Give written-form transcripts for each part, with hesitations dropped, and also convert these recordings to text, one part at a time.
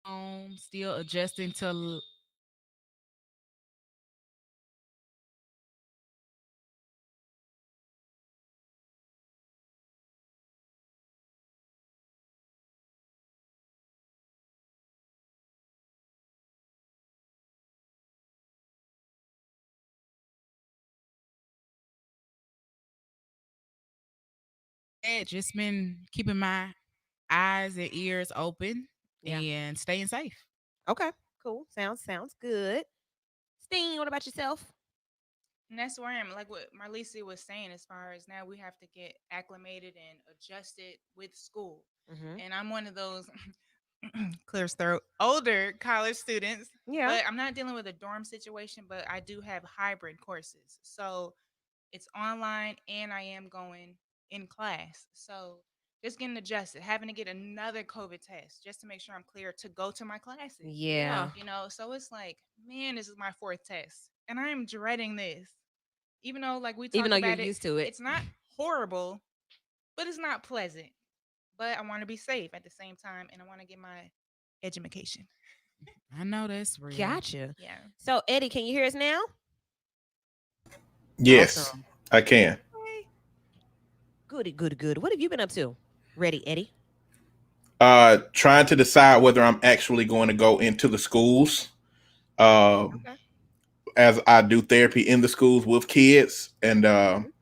home, still adjusting to that. Just been keeping my eyes and ears open Yeah. and staying safe. Okay. Cool. Sounds good. Steen, what about yourself? And that's where I'm like what Marlisi was saying, as far as now we have to get acclimated and adjusted with school. Mm-hmm. And I'm one of those clears throat older college students, Yeah. but I'm not dealing with a dorm situation, but I do have hybrid courses. So it's online and I am going in class. So just getting adjusted, having to get another COVID test just to make sure I'm clear to go to my classes. Yeah. So it's like, man, this is my fourth test and I'm dreading this. Even though, like we Even though talked you're about it, used to it. it's not horrible, but it's not pleasant. But I want to be safe at the same time and I want to get my education. I know that's real. Gotcha. Yeah. So, Eddie, can you hear us now? Yes, Awesome. I can. Okay. Goody, goody, good. What have you been up to? Ready, Eddie? Trying to decide whether I'm actually going to go into the schools, uh, Okay. as I do therapy in the schools with kids, and Mhm.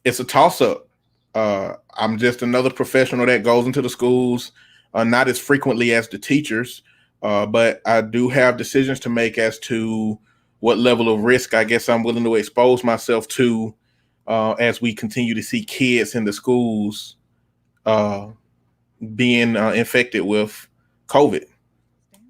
it's a toss up. I'm just another professional that goes into the schools, not as frequently as the teachers, but I do have decisions to make as to what level of risk I guess I'm willing to expose myself to, as we continue to see kids in the schools uh, being infected with COVID.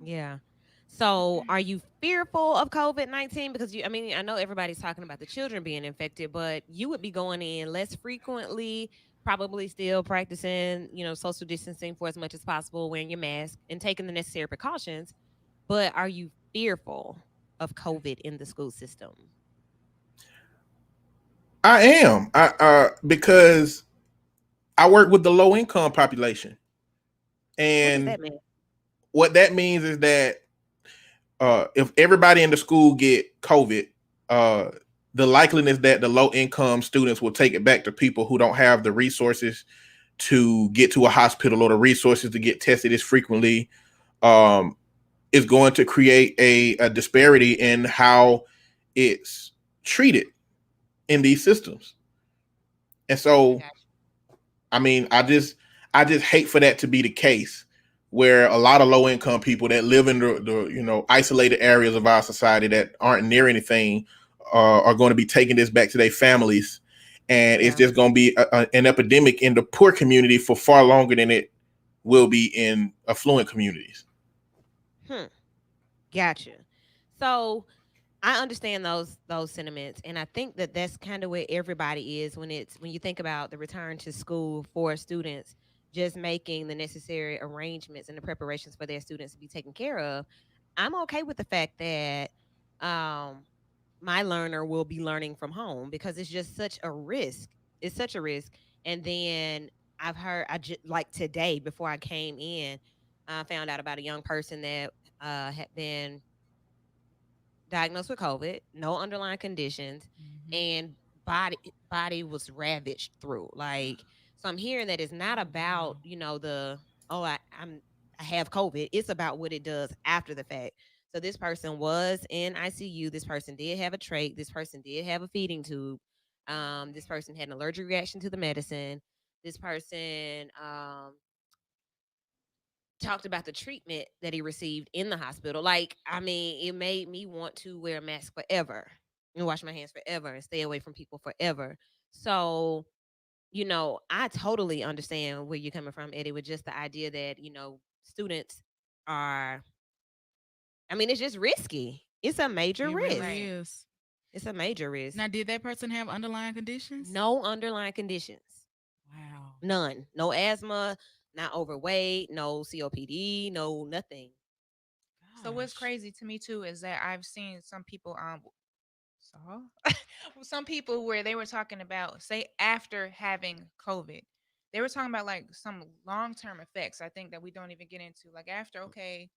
Yeah. So, Okay. are you fearful of COVID-19? Because I mean, I know everybody's talking about the children being infected, but you would be going in less frequently, probably still practicing, social distancing for as much as possible, wearing your mask and taking the necessary precautions. But are you fearful of COVID in the school system? I am, because I work with the low income population, What does and that mean? what that means is that if everybody in the school get COVID, uh, the likeliness that the low income students will take it back to people who don't have the resources to get to a hospital or the resources to get tested as frequently, um, is going to create a disparity in how it's treated in these systems. And I so, got I mean, I just hate for that to be the case, where a lot of low income people that live in the isolated areas of our society that aren't near anything, are going to be taking this back to their families, and you. it's Yeah. just going to be an epidemic in the poor community for far longer than it will be in affluent communities. Hmm. Gotcha. So I understand those sentiments, and I think that that's kind of where everybody is when you think about the return to school for students, just making the necessary arrangements and the preparations for their students to be taken care of. I'm okay with the fact that um, my learner will be learning from home because it's just such a risk. It's such a risk. And then I've heard, like today before I came in, I found out about a young person that had been diagnosed with COVID, no underlying conditions, Mhm. and body body was ravaged through. Like, so I'm hearing that it's not Oh about, wow. the, oh, I have COVID. It's about what it does after the fact. So this person was in ICU. This person did have a trach. This person did have a feeding tube. This person had an allergic reaction to the medicine. This person talked about the treatment that he received in the hospital. Like, I mean, it made me want to wear a mask forever and wash my hands forever and stay away from people forever. So, I totally understand where you're coming from, Eddie, with just the idea that, students are, I mean, it's just risky. It's a major It risk. really Right. is. It's a major risk. Now, did that person have underlying conditions? No underlying conditions. Wow. None. No asthma, not overweight, no COPD, no nothing. So what's Gosh. crazy to me too is that I've seen some people saw some people where they were talking about, say, after having COVID, they were talking about like some long term effects. I think that we don't even get into. Like after, okay,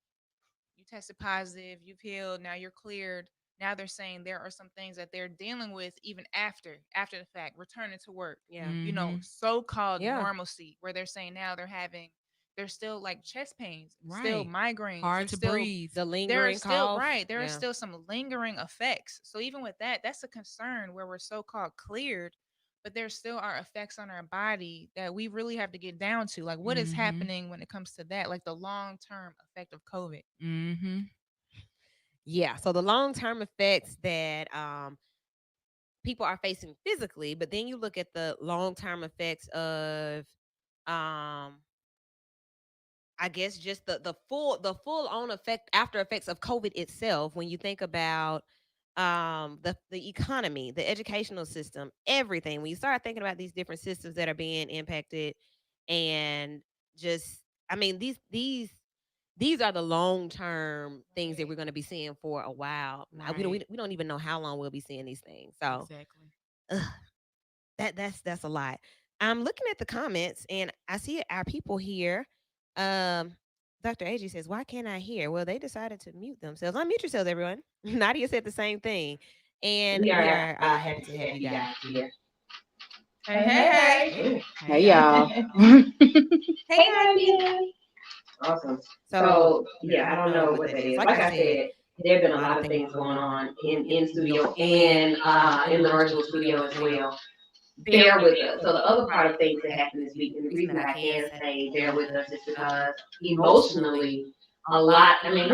you tested positive, you've healed, now you're cleared. Now they're saying there are some things that they're dealing with even after the fact, returning to work. Yeah. You know, Mm-hmm. so-called Yeah. normalcy, where they're saying now there's still like chest pains, still Right. migraines, Hard to breathe. The there are lingering still cough. right, there are Yeah. still some lingering effects. So even with that, that's a concern where we're so-called cleared, but there still are effects on our body that we really have to get down to. Like what is Mm-hmm. happening when it comes to that, like the long-term effect of COVID. Mm-hmm. Yeah. So the long term effects that people are facing physically, but then you look at the long term effects of um I guess just the full on effect after effects of COVID itself. When you think about the economy, the educational system, everything. When you start thinking about these different systems that are being impacted, and just I mean these are the long term things that Right. we're going to be seeing for a while. Right. We don't even know how long we'll be seeing these things. So Exactly. ugh, that's a lot. I'm looking at the comments and I see our people here. Um, Dr. AG says, "Why can't I hear?" Well, they decided to mute themselves. Unmute yourselves, everyone. Nadia said the same thing, and We we are are happy happy to to have have you you guys guys here. here. Hey, Hey, hey, hey, hey. hey. Hey Hey, y'all. y'all. Hey, Hey, Nadia. Nadia. Awesome. So So, I yeah, I don't don't know know what what that that is. is. Like Like I I said, said, there have a been a lot of lot of things things going going on on in in studio studio and and in in the the virtual virtual studio studio as as well. well. Bear Bear with with us. us. So So, the the other other part part of of things things that that happened happened this this week, week, and and the the reason reason that that I I can can say say bear bear with with us us is is because because emotionally, emotionally, a a lot lot. of I mean,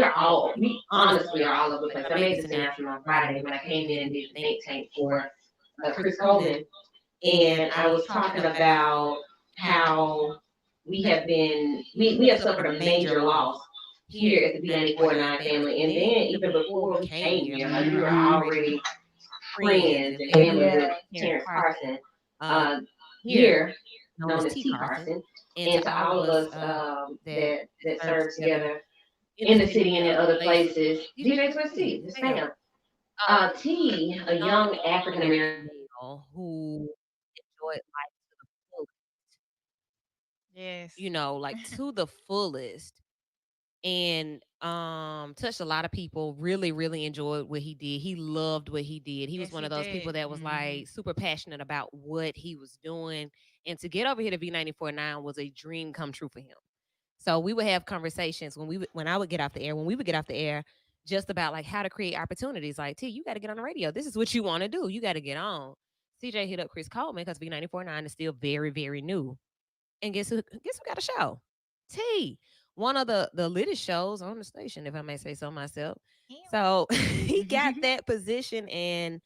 we honestly honestly are are all all over over the the place. place. I I made made this this announcement announcement on on Friday Friday when when I I came came in in and and did did the the think think tank tank for for Chris Chris Coleman, Coleman. and And I I was was talking talking about about how how we we have have suffered suffered a a major major loss loss here here at at the the B94.9 B94.9 family. family. And And then then even even before before we we came came here, here, like like we we were were Mm-hmm. already already friends friends and and family family with with Terrence Terrence Carson, Carson, uh, uh, here here known as known as T T Carson, Carson, and and to to all of all of us us that that serve serve together together in the in the city and city in and in other other places. places. DJ DJ Twist Twist T, T, just just fam. fam. T, T, a a young young African African American American. male who enjoyed life to the fullest, Yes. like to the fullest, and touched a lot of people. Really enjoyed what he did. He loved what he did. He was Yes, one he of those people did. that was Mm-hmm. like super passionate about what he was doing, and to get over here to V94.9 was a dream come true for him. So we would have conversations when I would get off the air, when we would get off the air, just about like how to create opportunities. Like, T, you got to get on the radio. This is what you want to do. You got to get on. CJ hit up Chris Coleman because V94.9 is still very new. And guess who got a show? T, one of the littest shows on the station, if I may say so myself. So he got that position and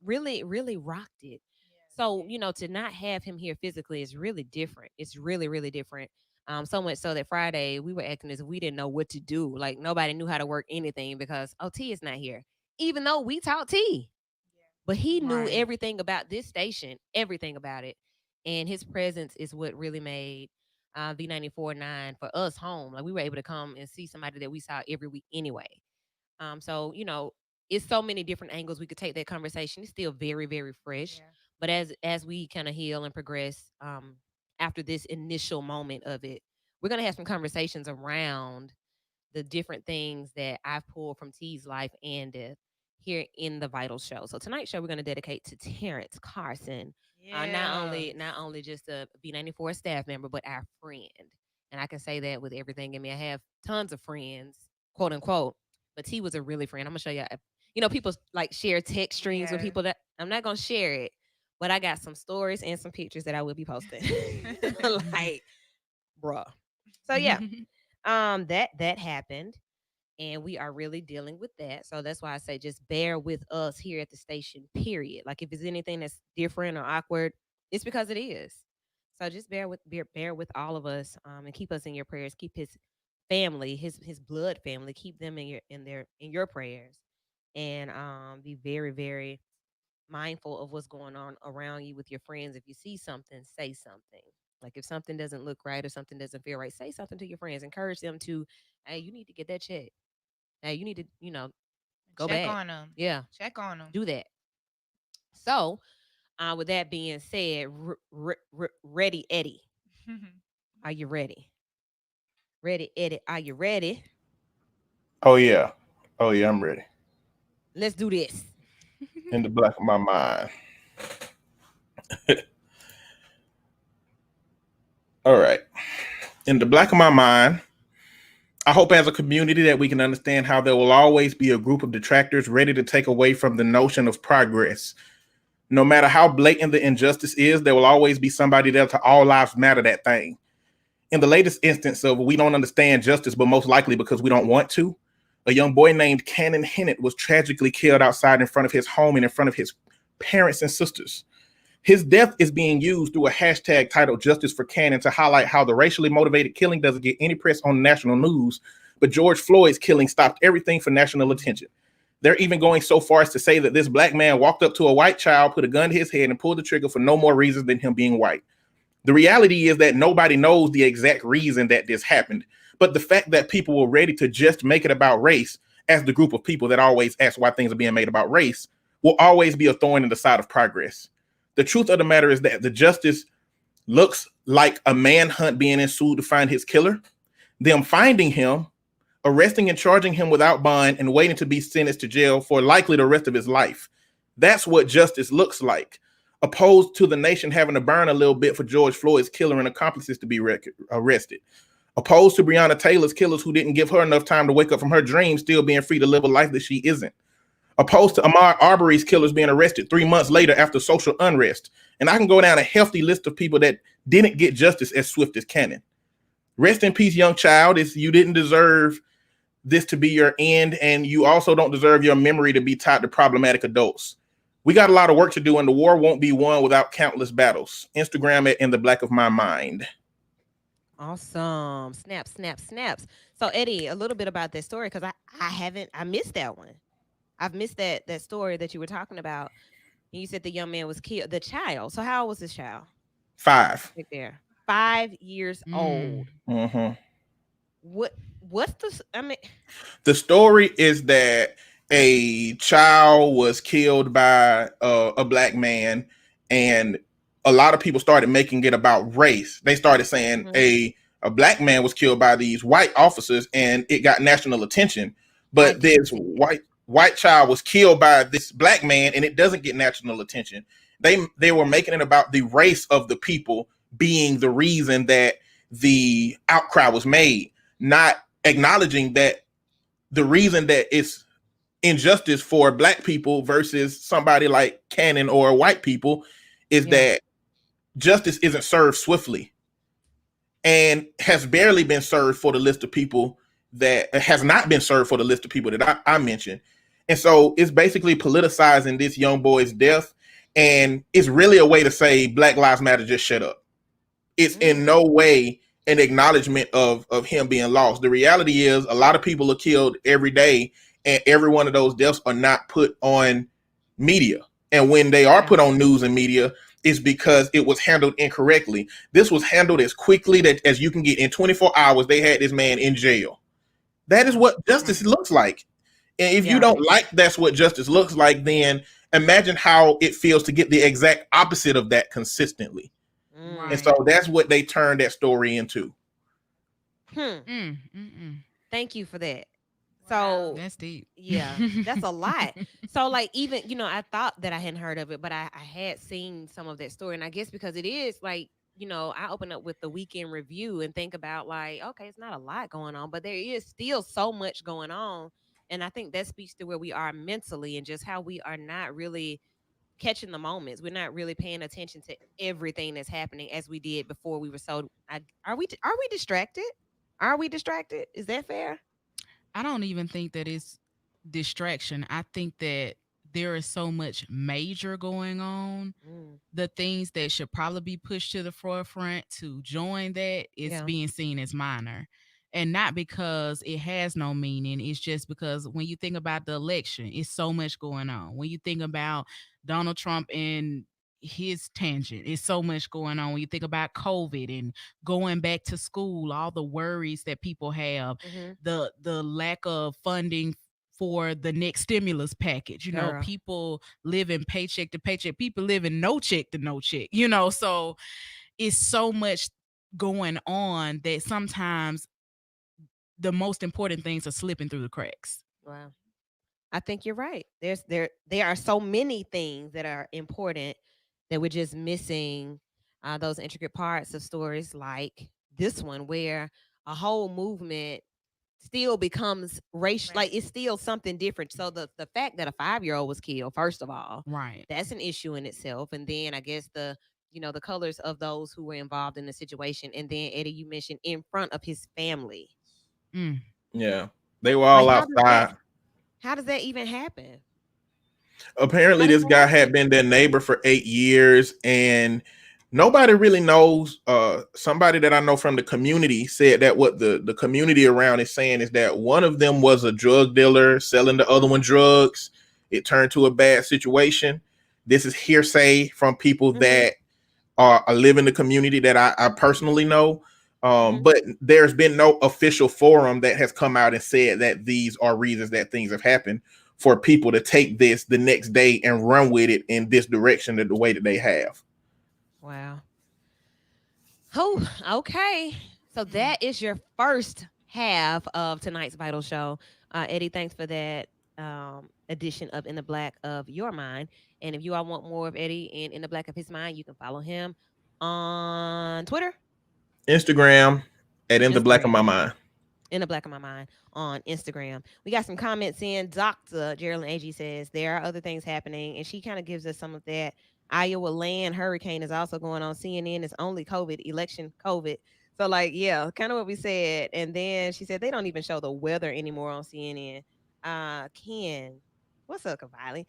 really rocked it. So, to not have him here physically is really different. It's really different. So much so that Friday we were acting as if we didn't know what to do. Like nobody knew how to work anything because OT is not here. Even though we taught T. But he knew Right. everything about this station, everything about it. And his presence is what really made V94.9 for us home. Like we were able to come and see somebody that we saw every week anyway. So it's so many different angles we could take that conversation. It's still very fresh, Yeah. but as we kind of heal and progress, after this initial moment of it, we're gonna have some conversations around the different things that I've pulled from T's life and death here in the Vital Show. So tonight's show we're gonna dedicate to Terrence Carson, not Yes. only just a B94 staff member, but our friend. And I can say that with everything in me. I have tons of friends, quote unquote, but T was a really friend. I'm gonna show you. People like share text streams with Yeah. people that I'm not gonna share it, but I got some stories and some pictures that I will be posting. Like, bruh. So yeah, that happened, and we are really dealing with that. So that's why I say just bear with us here at the station. Period. Like if it's anything that's different or awkward, it's because it is. So just bear with all of us, and keep us in your prayers. Keep his family, his blood family, keep them in your prayers, and be very mindful of what's going on around you with your friends. If you see something, say something. Like if something doesn't look right or something doesn't feel right, say something to your friends. Encourage them to, hey, you need to get that checked. Hey, you need to, go Check back. on them. Yeah, Check on them. do that. So, With that being said, ready, Eddie. Are you ready? Ready, Eddie. Are you ready? Oh yeah. Oh yeah, I'm ready. Let's do this. In the black of my mind. All right. In the black of my mind, I hope as a community that we can understand how there will always be a group of detractors ready to take away from the notion of progress. No matter how blatant the injustice is, there will always be somebody there to all lives matter that thing. In the latest instance of we don't understand justice, but most likely because we don't want to, a young boy named Cannon Hennett was tragically killed outside in front of his home and in front of his parents and sisters. His death is being used through a hashtag titled Justice for Cannon to highlight how the racially motivated killing doesn't get any press on national news, but George Floyd's killing stopped everything for national attention. They're even going so far as to say that this black man walked up to a white child, put a gun to his head, and pulled the trigger for no more reasons than him being white. The reality is that nobody knows the exact reason that this happened, but the fact that people were ready to just make it about race, as the group of people that always ask why things are being made about race, will always be a thorn in the side of progress. The truth of the matter is that the justice looks like a manhunt being ensued to find his killer, them finding him, arresting and charging him without bond, and waiting to be sentenced to jail for likely the rest of his life. That's what justice looks like, opposed to the nation having to burn a little bit for George Floyd's killer and accomplices to be arrested, opposed to Breonna Taylor's killers who didn't give her enough time to wake up from her dream, still being free to live a life that she isn't, opposed to Ahmaud Arbery's killers being arrested 3 months later after social unrest. And I can go down a hefty list of people that didn't get justice as swift as Cannon. Rest in peace, young child. You didn't deserve this to be your end, and you also don't deserve your memory to be tied to problematic adults. We got a lot of work to do, and the war won't be won without countless battles. Instagram it in the black of my mind. Awesome. Snap, snap, snaps. So Eddie, a little bit about that story because I missed that one. I've missed that story that you were talking about. You said the young man was killed, the child. So how old was this child? 5. Right there. 5 years Mm. old. Mm-hmm. What's the I mean The story is that a child was killed by a black man, and a lot of people started making it about race. They started saying a black man was killed by these white officers, and it got national attention. I But did this see that. white child was killed by this black man, and it doesn't get national attention. They were making it about the race of the people being the reason that the outcry was made, not acknowledging that the reason that it's injustice for black people versus somebody like Cannon or white people is Yeah. that justice isn't served swiftly and has barely been served for the list of people that has not been served for the list of people that I mentioned. And so it's basically politicizing this young boy's death. And it's really a way to say Black Lives Matter, just shut up. It's in no way an acknowledgement of him being lost. The reality is a lot of people are killed every day, and every one of those deaths are not put on media. And when they are put on news and media, it's because it was handled incorrectly. This was handled as quickly that as you can get. In 24 hours, they had this man in jail. That is what justice looks like. And if you Yeah. don't like that's what justice looks like, then imagine how it feels to get the exact opposite of that consistently. And so Right. that's what they turned that story into. Thank you for that. Wow. So That's deep. yeah, that's a lot. So like even I thought that I hadn't heard of it, but I had seen some of that story, and I guess because it is like I open up with the weekend review and think about like okay, it's not a lot going on, but there is still so much going on, and I think that speaks to where we are mentally and just how we are not really catching the moments. We're not really paying attention to everything that's happening as we did before. We were so are we distracted? Are we distracted? Is that fair? I don't even think that it's distraction. I think that there is so much major going on. Mm, The things that should probably be pushed to the forefront to join that is yeah. being seen as minor. And not because it has no meaning. It's just because when you think about the election, it's so much going on. When you think about Donald Trump and his tangent, it's so much going on. When you think about COVID and going back to school, all the worries that people have, Hmm. the lack of funding for the next stimulus package. Girl. People living paycheck to paycheck, people living no check to no check, so it's so much going on that sometimes the most important things are slipping through the cracks. Wow. I think you're right. There are so many things that are important that we're just missing those intricate parts of stories like this one, where a whole movement still becomes racial, Right. like it's still something different. So the fact that a 5-year-old was killed, first of all, Right. that's an issue in itself. And then I guess the colors of those who were involved in the situation. And then Eddie, you mentioned in front of his family. Mm. Yeah, they were Like all outside. how does that even happen? Apparently How does this that guy had happen? been their neighbor for 8 years, and nobody really knows. Somebody that I know from the community said that what the community around is saying is that one of them was a drug dealer selling the other one drugs. It turned to a bad situation. This is hearsay from people Mm-hmm. that are live in the community that I personally know. Mm-hmm. But there's been no official forum that has come out and said that these are reasons that things have happened for people to take this the next day and run with it in this direction the way that they have. Wow. Oh, okay. So Mm. that is your first half of tonight's Vital Show. Eddie, thanks for that edition of In the Black of Your Mind. And if you all want more of Eddie and In the Black of His Mind, you can follow him on Twitter, Instagram at in the black of Instagram, my mind. In the Black of My Mind on Instagram. We got some comments in. Dr. Geraldine Ag says there are other things happening, and she kind of gives us some of that. Iowa land hurricane is also going on. CNN is only COVID, election COVID. So, like, yeah, kind of what we said. And then she said they don't even show the weather anymore on CNN. Ken, what's up, Kavali?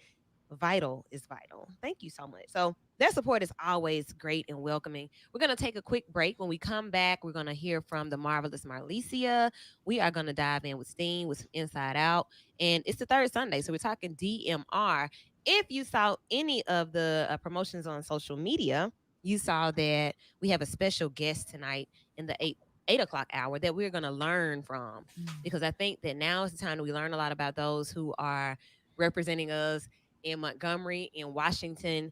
Vital is vital. Thank you so much. So their support is always great and welcoming. We're going to take a quick break. When we come back, we're going to hear from the marvelous Marlicia. We are going to dive in with Steen with some Inside Out. And it's the third Sunday, so we're talking DMR. If you saw any of the promotions on social media, you saw that we have a special guest tonight in the 8 o'clock hour that we're going to learn from, because I think that now is the time that we learn a lot about those who are representing us in Montgomery, in Washington,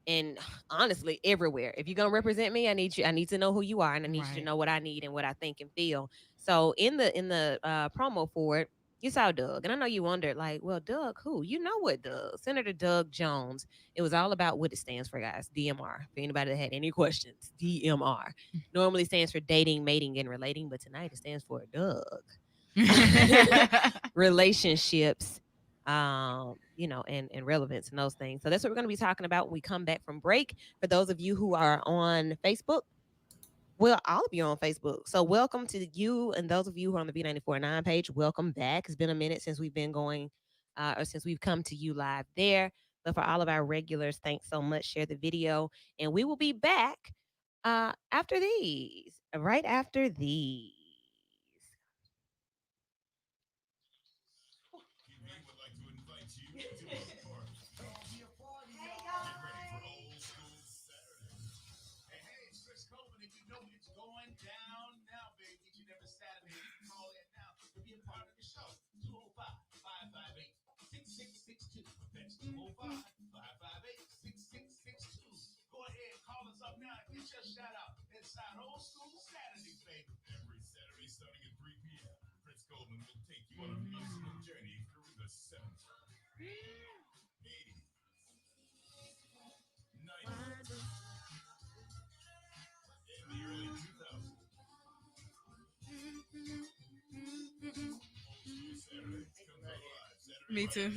and honestly everywhere. If you're gonna represent me, I need to know who you are, and I need you to Right. know what I need and what I think and feel. So in the promo for it, you saw Doug, and I know you wondered, like, well, Doug, who? You know what Doug? Senator Doug Jones. It was all about what it stands for, guys. DMR. For anybody that had any questions, DMR normally stands for dating, mating, and relating, but tonight it stands for Doug. Relationships, and relevance and those things. So that's what we're going to be talking about when we come back from break. For those of you who are on Facebook, well, all of you are on Facebook. So welcome to you, and those of you who are on the B94.9 page, welcome back. It's been a minute since we've been going, or since we've come to you live there. But for all of our regulars, thanks so much. Share the video, and we will be back after these, right after these. Me too.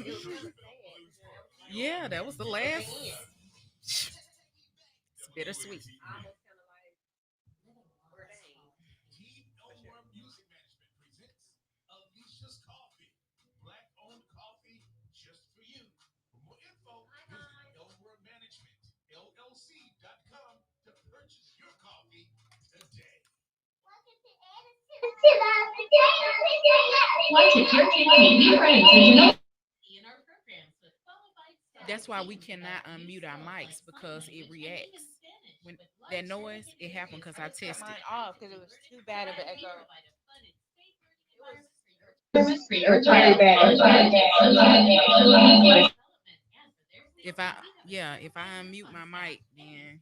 Yeah, that was the last. It's bittersweet. Once it's your turn, be ready to know. That's why we cannot unmute our mics because it reacts. When that noise, it happened because I I just cut tested. mine off because it was too bad of an echo. If I yeah, if I unmute my mic, then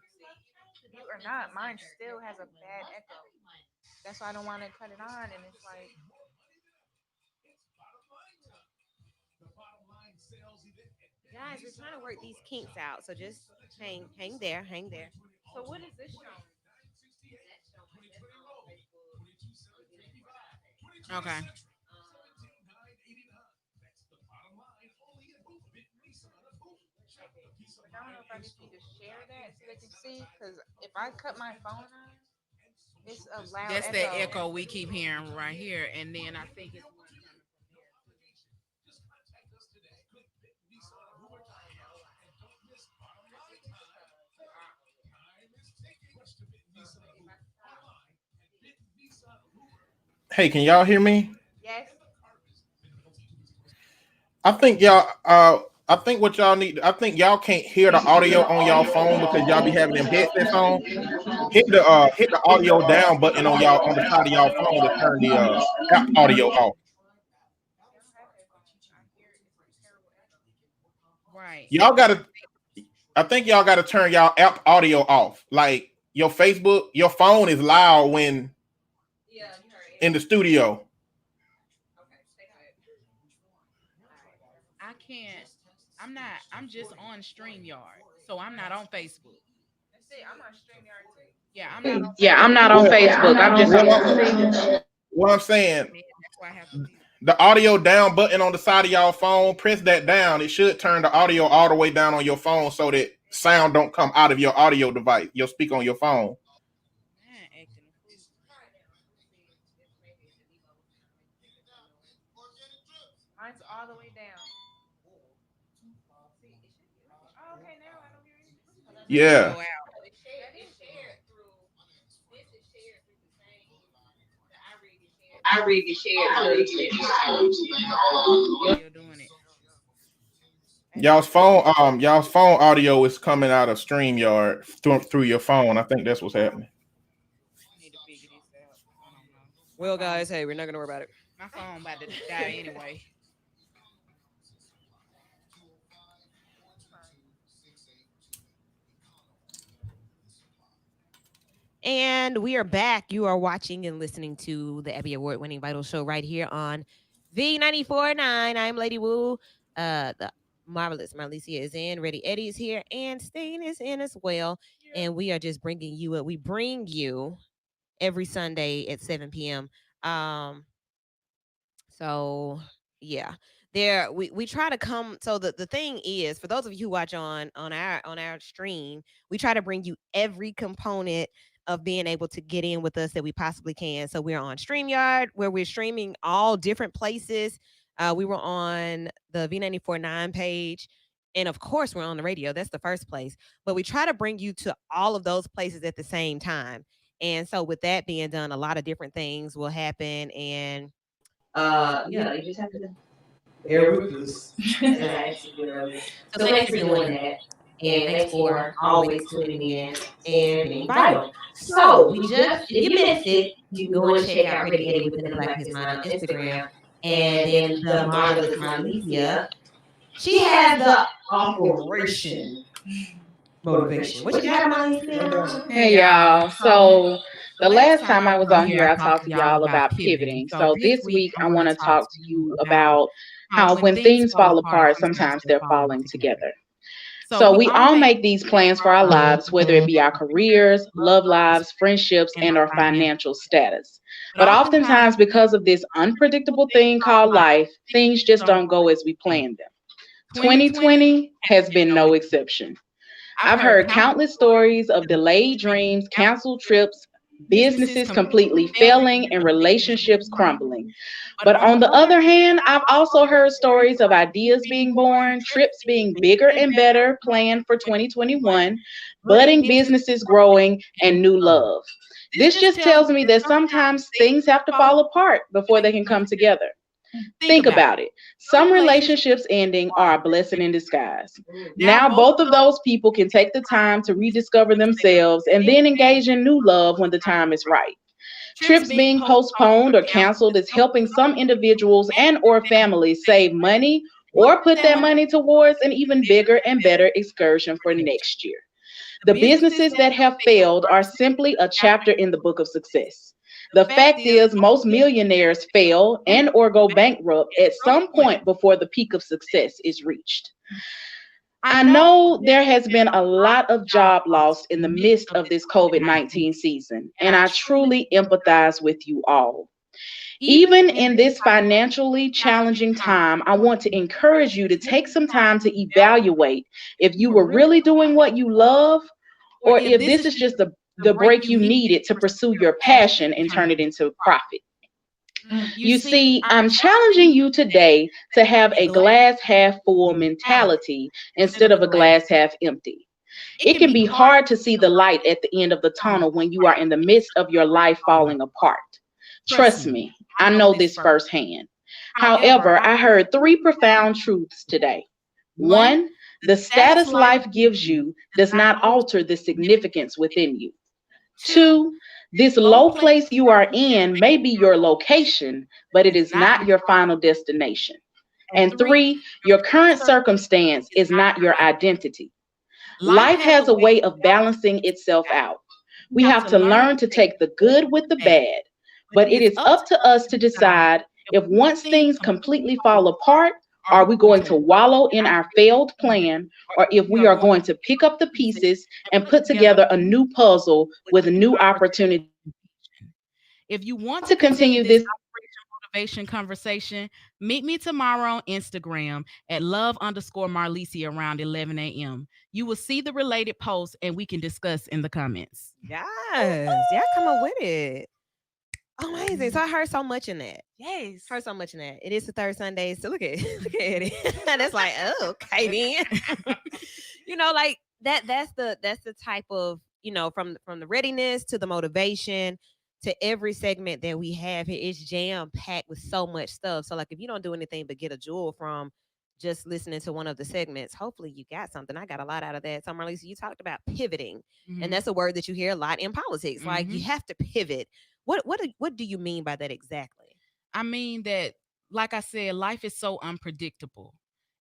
Mute or not, mine still has a bad echo. That's why I don't want to cut it on. And it's like, Guys, we're trying to work these kinks out. So just hang there, hang there. so what is this showing? okay. Like, I don't know if I just need to share that so they can see. Because if I cut my phone on, it's a loud That's that echo. echo we keep hearing right here, and then I think it's one coming from here too. Hey, can y'all hear me? Yes. I think y'all I think what y'all need, I think y'all can't hear the audio on y'all phone because y'all be having them headsets on. Hit the audio down button on y'all on the side of y'all phone to turn the app audio off. See, I don't have headphones. I hear it's a terrible echo. Right. Y'all gotta I think y'all gotta turn y'all app audio off. Like your Facebook, your phone is loud when in the studio. I can't. I'm not. I'm just on StreamYard, so I'm not on Facebook. That's it. I'm on StreamYard too. Yeah, I'm not on Yeah, I'm Facebook. not on Facebook. I'm just on. What I'm saying, Man, that's why I have to mute. the audio down button on the side of y'all phone, press that down. It should turn the audio all the way down on your phone so that sound don't come out of your audio device, your speaker on your phone. Man, acting a fool. Mine's all the way down. See, it should be. Oh, okay, now I don't hear anything. Let me Yeah. go out. That is shared. Still doing it. That's weird. Y'all's phone audio is coming out of StreamYard through your phone. I think that's what's happening. I need to figure this out. I don't know. My Well, phone. guys, hey, we're not gonna worry about it. My phone about to die anyway. And we are back. You are watching and listening to the Ebby Award winning Vital Show right here on V94.9. I'm Lady Wu. The marvelous Marlicia is in. Ready Eddie is here. And Stain is in as well. And we are just bringing you what we bring you every Sunday at 7 p.m. So yeah, there we try to come. So the thing is, for those of you who watch on our stream, we try to bring you every component of being able to get in with us that we possibly can. So we're on StreamYard where we're streaming all different places. We were on the V94.9 page. And of course, we're on the radio. That's the first place. But we try to bring you to all of those places at the same time. And so, with that being done, a lot of different things will happen. And yeah, you just have to bear with us. As I asked you earlier. So thanks for doing that. And thanks for always tuning in and being vital. So we just, if you missed it, you can go and check out Ready Eddie within the Black His Mind on Instagram. And then the marvelous Marlicia, she has the operation motivation. What you got, Marlicia? Hey y'all. So the last time I was on here, I talked to y'all about pivoting. So this week, I want to talk to you about how when things fall apart, sometimes they're falling together. So we all make these plans for our lives, whether it be our careers, love lives, friendships, and our financial status. But oftentimes, because of this unpredictable thing called life, things just don't go as we planned them. 2020 has been no exception. I've heard countless stories of delayed dreams, canceled trips, businesses completely failing, and relationships crumbling. But on the other hand, I've also heard stories of ideas being born, trips being bigger and better planned for 2021, budding businesses growing, and new love. This just tells me that sometimes things have to fall apart before they can come together. Think about it. Some relationships ending are a blessing in disguise. Now, both of those people can take the time to rediscover themselves and then engage in new love when the time is right. Trips being postponed or canceled is helping some individuals and or families save money or put that money towards an even bigger and better excursion for next year. The businesses that have failed are simply a chapter in the book of success. The fact is, most millionaires fail and or go bankrupt at some point before the peak of success is reached. I know there has been a lot of job loss in the midst of this COVID-19 season, and I truly empathize with you all. Even in this financially challenging time, I want to encourage you to take some time to evaluate if you were really doing what you love or if this is just the break you needed to pursue your passion and turn it into profit. You see, I'm challenging you today to have a glass half full mentality instead of a glass half empty. It can be hard to see the light at the end of the tunnel when you are in the midst of your life falling apart. Trust me, I know this firsthand. However, I heard three profound truths today. One, the status life gives you does not alter the significance within you. Two, this low place you are in may be your location, but it is not your final destination. And three, your current circumstance is not your identity. Life has a way of balancing itself out. We have to learn to take the good with the bad, but it is up to us to decide if once things completely fall apart, are we going to wallow in our failed plan, or if we are going to pick up the pieces and put together a new puzzle with new opportunities? If you want to continue this motivation conversation, meet me tomorrow on Instagram at love_Marlicia around 11 a.m. You will see the related posts and we can discuss in the comments. Yes. Y'all come up with it. Amazing. So I heard so much in that. Yes. Heard so much in that. It is the third Sunday. So look at look at it. That's like, oh, okay then. Like that's the type of, from the readiness to the motivation to every segment that we have here. It's jam packed with so much stuff. So like if you don't do anything but get a jewel from just listening to one of the segments, hopefully you got something. I got a lot out of that. So Marlisa, you talked about pivoting. And that's a word that you hear a lot in politics. Like you have to pivot. What do you mean by that exactly? I mean that, like I said, life is so unpredictable.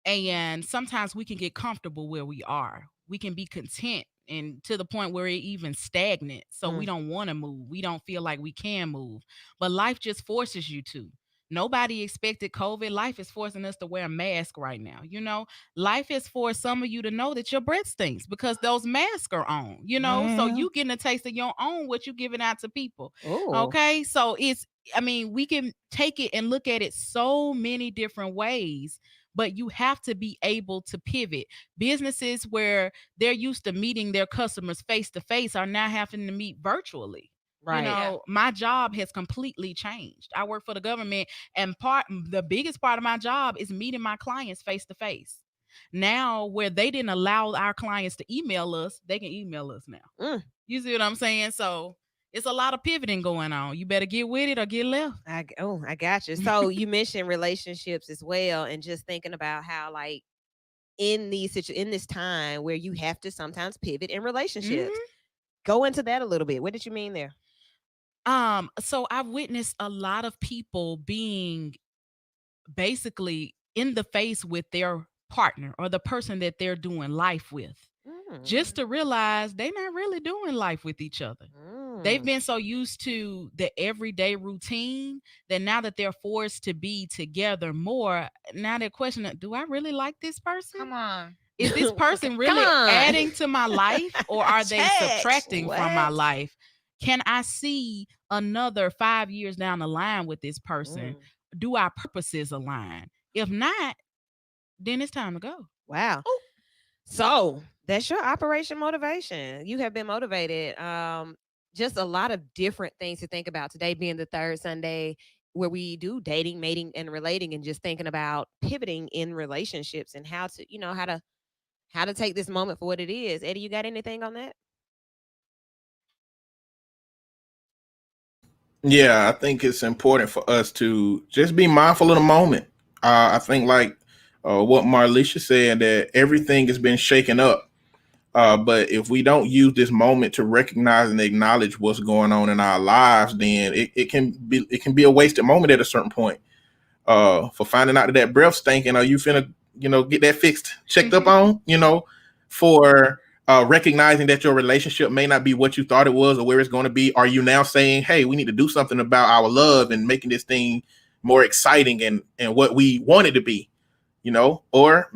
And sometimes we can get comfortable where we are. We can be content and to the point where it even stagnant. So we don't want to move. We don't feel like we can move. But life just forces you to. Nobody expected COVID. Life is forcing us to wear a mask right now. Life is for some of you to know that your breath stinks because those masks are on, so you getting a taste of your own, what you giving out to people. Ooh. Okay. So we can take it and look at it so many different ways, but you have to be able to pivot. Businesses where they're used to meeting their customers face to face are now having to meet virtually. Right. My job has completely changed. I work for the government, and the biggest part of my job is meeting my clients face to face. Now, where they didn't allow our clients to email us, they can email us now. You see what I'm saying? So it's a lot of pivoting going on. You better get with it or get left. I got you. So you mentioned relationships as well, and just thinking about how, like, in this time where you have to sometimes pivot in relationships. Go into that a little bit. What did you mean there? So I've witnessed a lot of people being basically in the face with their partner or the person that they're doing life with, just to realize they're not really doing life with each other. They've been so used to the everyday routine that now that they're forced to be together more, now they're questioning, do I really like this person? Come on. Is this person really adding to my life, or are they subtracting from my life? Can I see another 5 years down the line with this person? Do our purposes align? If not, then it's time to go. Wow. Ooh. So that's your Operation Motivation. You have been motivated. Just a lot of different things to think about. Today being the third Sunday where we do dating, mating, and relating, and just thinking about pivoting in relationships and how to, how to take this moment for what it is. Eddie, you got anything on that? Yeah, I think it's important for us to just be mindful of the moment. I think like what Marlicia said, that everything has been shaken up. But if we don't use this moment to recognize and acknowledge what's going on in our lives, then it can be a wasted moment at a certain point. For finding out that that breath stinking, are you finna, get that fixed, checked up on, for recognizing that your relationship may not be what you thought it was or where it's going to be. Are you now saying, hey, we need to do something about our love and making this thing more exciting and what we want it to be, or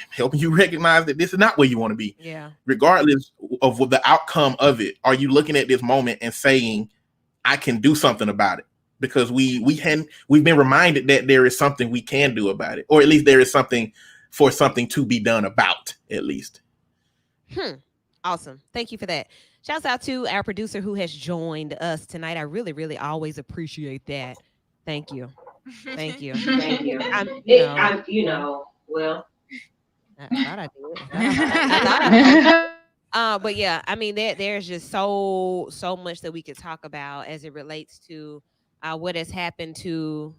helping you recognize that this is not where you want to be, Yeah. regardless of what the outcome of it. Are you looking at this moment and saying, I can do something about it? Because we've been reminded that there is something we can do about it, or at least there is something to be done about, at least. Awesome. Thank you for that. Shouts out to our producer who has joined us tonight. I really, really always appreciate that. Thank you. Thank you. Thank you. I'm, Well. I thought I did. I thought I posted. But yeah, I mean, there's just so much that we could talk about as it relates to what has happened to.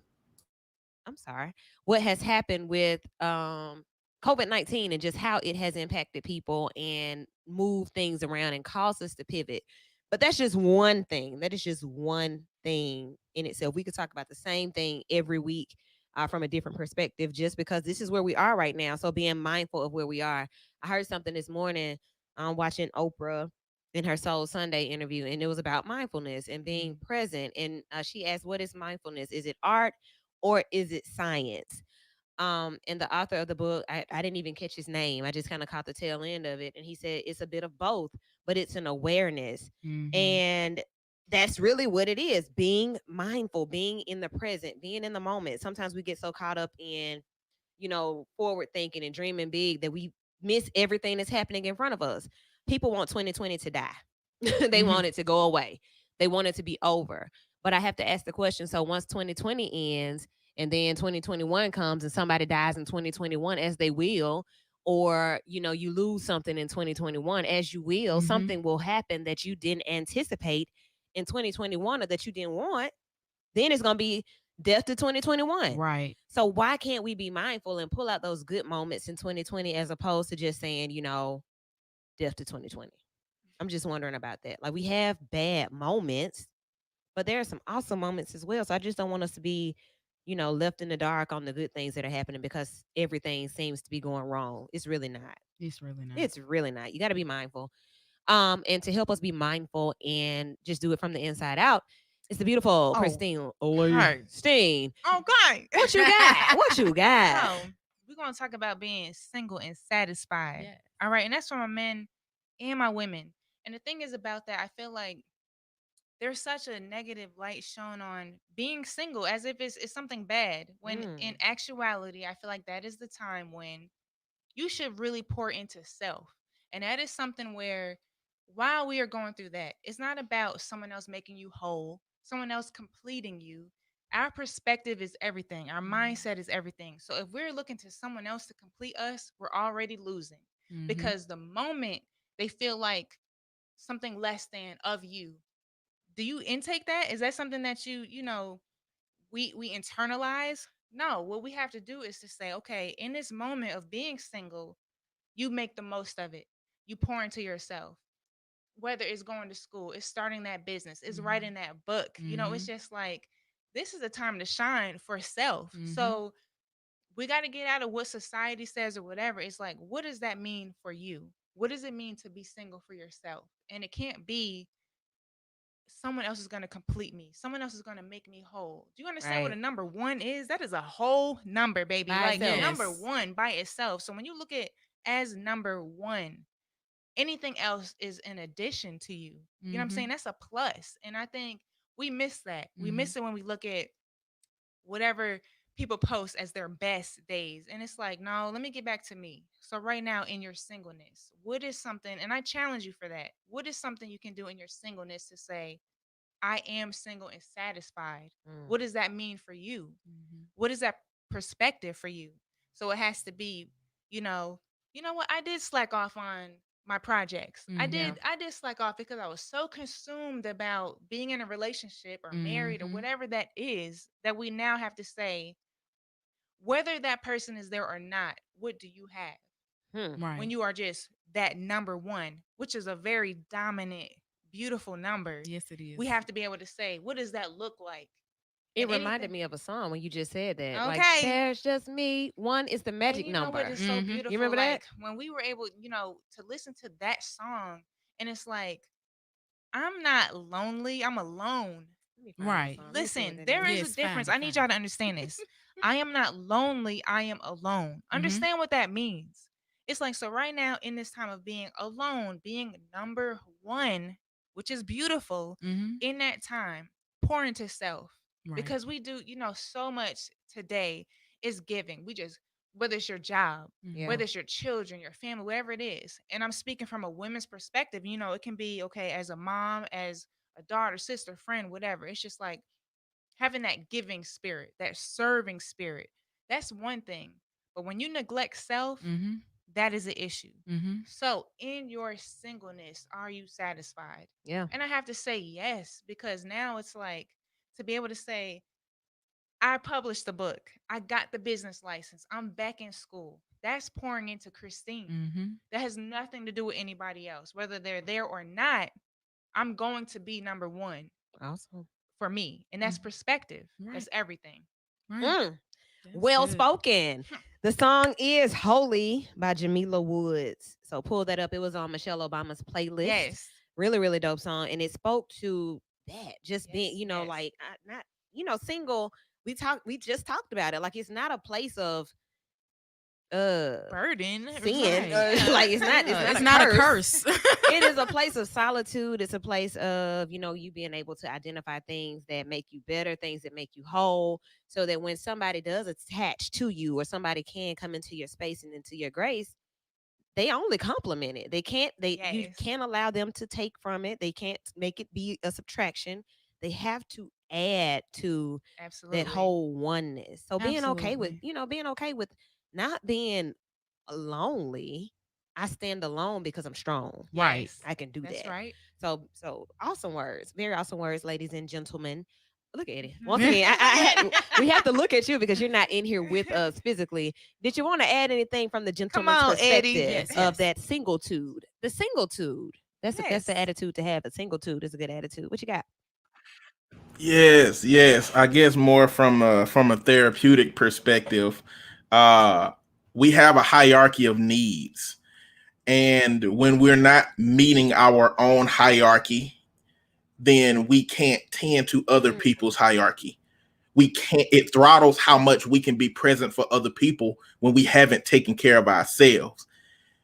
I'm sorry, what has happened with COVID-19 and just how it has impacted people and moved things around and caused us to pivot. But that's just one thing. That is just one thing in itself. We could talk about the same thing every week from a different perspective, just because this is where we are right now. So being mindful of where we are. I heard something this morning watching Oprah in her Soul Sunday interview, and it was about mindfulness and being present. And she asked, "What is mindfulness? Is it art or is it science?" And the author of the book, I didn't even catch his name. I just kind of caught the tail end of it. And he said it's a bit of both, but it's an awareness. And that's really what it is, being mindful, being in the present, being in the moment. Sometimes we get so caught up in, forward thinking and dreaming big that we miss everything that's happening in front of us. People want 2020 to die. They want it to go away. They want it to be over. But I have to ask the question, so once 2020 ends and then 2021 comes and somebody dies in 2021, as they will, or you lose something in 2021, as you will, something will happen that you didn't anticipate in 2021 or that you didn't want, then it's going to be death to 2021. Right. So why can't we be mindful and pull out those good moments in 2020 as opposed to just saying, death to 2020? I'm just wondering about that. Like, we have bad moments, but there are some awesome moments as well. So I just don't want us to be, left in the dark on the good things that are happening because everything seems to be going wrong. It's really not. It's really not. It's really not. You got to be mindful. And to help us be mindful and just do it from the inside out, it's the beautiful Christine Hi. Steen. Okay. What you got? What you got? So we're gonna talk about being single and satisfied. Yes. All right, and that's for my men and my women. And the thing is about that, I feel like there's such a negative light shown on being single as if it's something bad. When in actuality, I feel like that is the time when you should really pour into self. And that is something where while we are going through that, it's not about someone else making you whole, someone else completing you. Our perspective is everything. Our mindset is everything. So if we're looking to someone else to complete us, we're already losing. Because the moment they feel like something less than of you, do you intake that? Is that something that we internalize? No, what we have to do is to say, okay, in this moment of being single, you make the most of it. You pour into yourself. Whether it's going to school, it's starting that business, it's writing that book. It's just like this is a time to shine for self. So we got to get out of what society says or whatever. It's like, what does that mean for you? What does it mean to be single for yourself? And it can't be someone else is going to complete me. Someone else is going to make me whole. Do you understand what a Right. number one is? That is a whole number, baby. By Like itself. number Yes. one by itself. So when you look at as number one, anything else is an addition to you. You know what I'm saying? That's a plus. And I think we miss that. We miss it when we look at whatever people post as their best days. And it's like, no, let me get back to me. So right now in your singleness, what is something, and I challenge you for that. What is something you can do in your singleness to say, I am single and satisfied? What does that mean for you? What is that perspective for you? So it has to be, you know, you know what? I did slack off on my projects. I Yeah. did I did slack off because I was so consumed about being in a relationship or married or whatever that is that we now have to say whether that person is there or not, what do you have? when Right. you are just that number one, which is a very dominant, beautiful number. Yes, it We is. have to be able to say, what does that look like? It And reminded anything. me of a song when you just said that. Like, Okay. there's just me. One is the And magic you know what number. is so Mm-hmm. You beautiful? remember that? Like when we were able, to listen to that song, and it's like, I'm not lonely, I'm alone. Let me find that Right. song. Let me see what Listen, that there is. is a Yes, difference. find it, I need find y'all it. to understand this. I am not lonely, I am alone. Mm-hmm. Understand what that means. It's like, so right now, in this time of being alone, being number one, which is beautiful, Mm-hmm. in that time, pour into self. Right. Because we do, so much today is giving. We just, whether it's your job, Mm-hmm. Yeah. whether it's your children, your family, whatever it is. And I'm speaking from a women's perspective. It can be okay as a mom, as a daughter, sister, friend, whatever. It's just like having that giving spirit, that serving spirit. That's one thing. But when you neglect self, Mm-hmm. that is an issue. Mm-hmm. So, in your singleness, are you satisfied? Yeah. And I have to say yes, because now it's like, to be able to say, I published the book, I got the business license, I'm back in school. That's pouring into Christine. Mm-hmm. That has nothing to do with anybody else. Whether they're there or not, I'm going to be number one Awesome. for me. And that's perspective. Right. That's everything. Right. Mm. That's Well good. spoken. The song is Holy by Jamila Woods. So pull that up. It was on Michelle Obama's playlist. Yes. Really, really dope song. And it spoke to that. Just being, Yes. Yes. like not, single. We just talked about it. Like it's not a place of Burden. sin. Right. Like it's not Yeah, it's it's not not a a curse. curse. It is a place of solitude. It's a place of, you being able to identify things that make you better, things that make you whole, so that when somebody does attach to you or somebody can come into your space and into your grace, they only compliment it. They can't, you Yes. can't allow them to take from it. They can't make it be a subtraction. They have to add to that Absolutely. whole oneness. So Absolutely. being okay with not being lonely. I stand alone because I'm strong. Right. Yes. I can do That's that. right. So awesome words, very awesome words, ladies and gentlemen. Look at it once Mhm. again. We have to look at you because you're not in here with us physically. Did you want to add anything from the Come gentleman's on, Eddie. perspective Yes, of yes. that singletude? The singletude. That's the Yes. attitude to have. A singletude is a good attitude. What you got? Yes, yes. I guess more from a therapeutic perspective, uh, we have a hierarchy of needs, and when we're not meeting our own hierarchy, then we can't tend to other Mm. people's hierarchy. We can't. It throttles how much we can be present for other people when we haven't taken care of ourselves.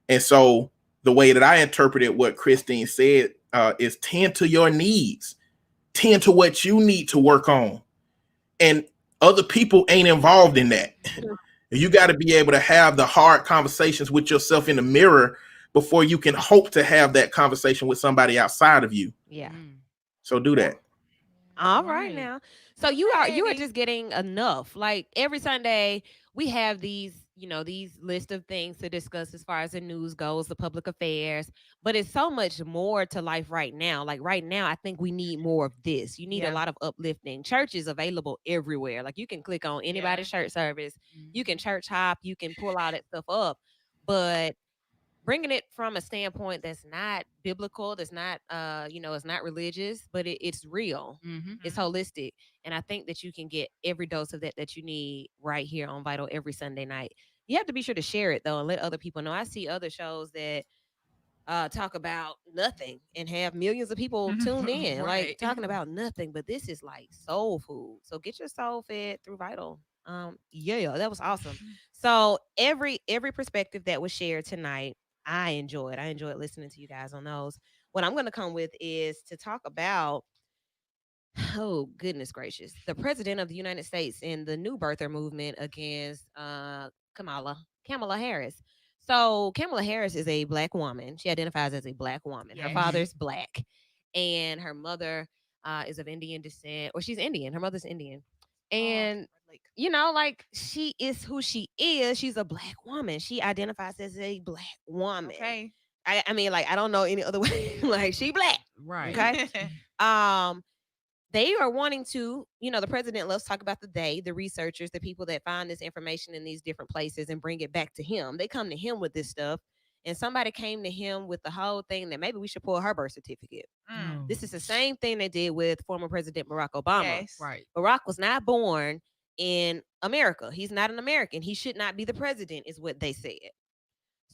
And so, the way that I interpreted what Christine said is tend to your needs, tend to what you need to work on, and other people ain't involved in that. You got to be able to have the hard conversations with yourself in the mirror before you can hope to have that conversation with somebody outside of you. Yeah. Mm. So do that. All right Right. now. So you are Eddie. just getting enough. Like every Sunday, we have these list of things to discuss as far as the news goes, the public affairs. But it's so much more to life right now. Like right now, I think we need more of this. You need a Yeah. lot of uplifting. Church is available everywhere. Like you can click on Yeah. anybody's church service, you can Mhm. church hop, you can pull all that stuff up. But bringing it from a standpoint that's not biblical, that's not it's not religious, but it's real, Mhm. it's Mhm. holistic. And I think that you can get every dose of that you need right here on Vital every Sunday night. You have to be sure to share it though and let other people know. I see other shows that talk about nothing and have millions of people tuned in, like Right. talking about nothing. But this is like soul food. So get your soul fed through Vital. Yeah, that was awesome. So every perspective that was shared tonight, I enjoyed. I enjoyed listening to you guys on those. What I'm going to come with is to talk about, oh goodness gracious, the president of the United States and the new birther movement against Kamala Harris. So Kamala Harris is a black woman. She identifies as a black woman. Her Yes. Mhm. father's black, and her mother is of Indian descent, or she's Indian. Her mother's Indian, Oh, and like, like she is who she is. She's a black woman. She identifies as a black woman. okay. I mean, like I don't know any other way. Like she black. Right. Okay. Um, they are wanting to, the president loves to talk about the researchers, the people that find this information in these different places and bring it back to him. They come to him with this stuff. And somebody came to him with the whole thing that maybe we should pull her birth certificate. Mm. This is the same thing they did with former President Barack Obama. Yes. Right. Barack was not born in America. He's not an American. He should not be the president, is what they said.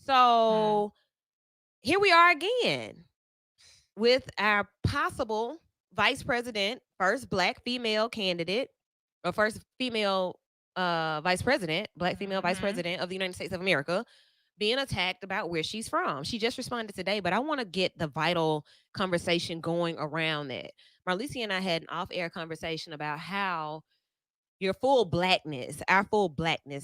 So here we are again with our possible vice president, first black female candidate, or first female vice president, black female vice president of the United States of America, being attacked about where she's from. She just responded today, but I want to get the vital conversation going around that. Marlicia and I had an off-air conversation about how our full blackness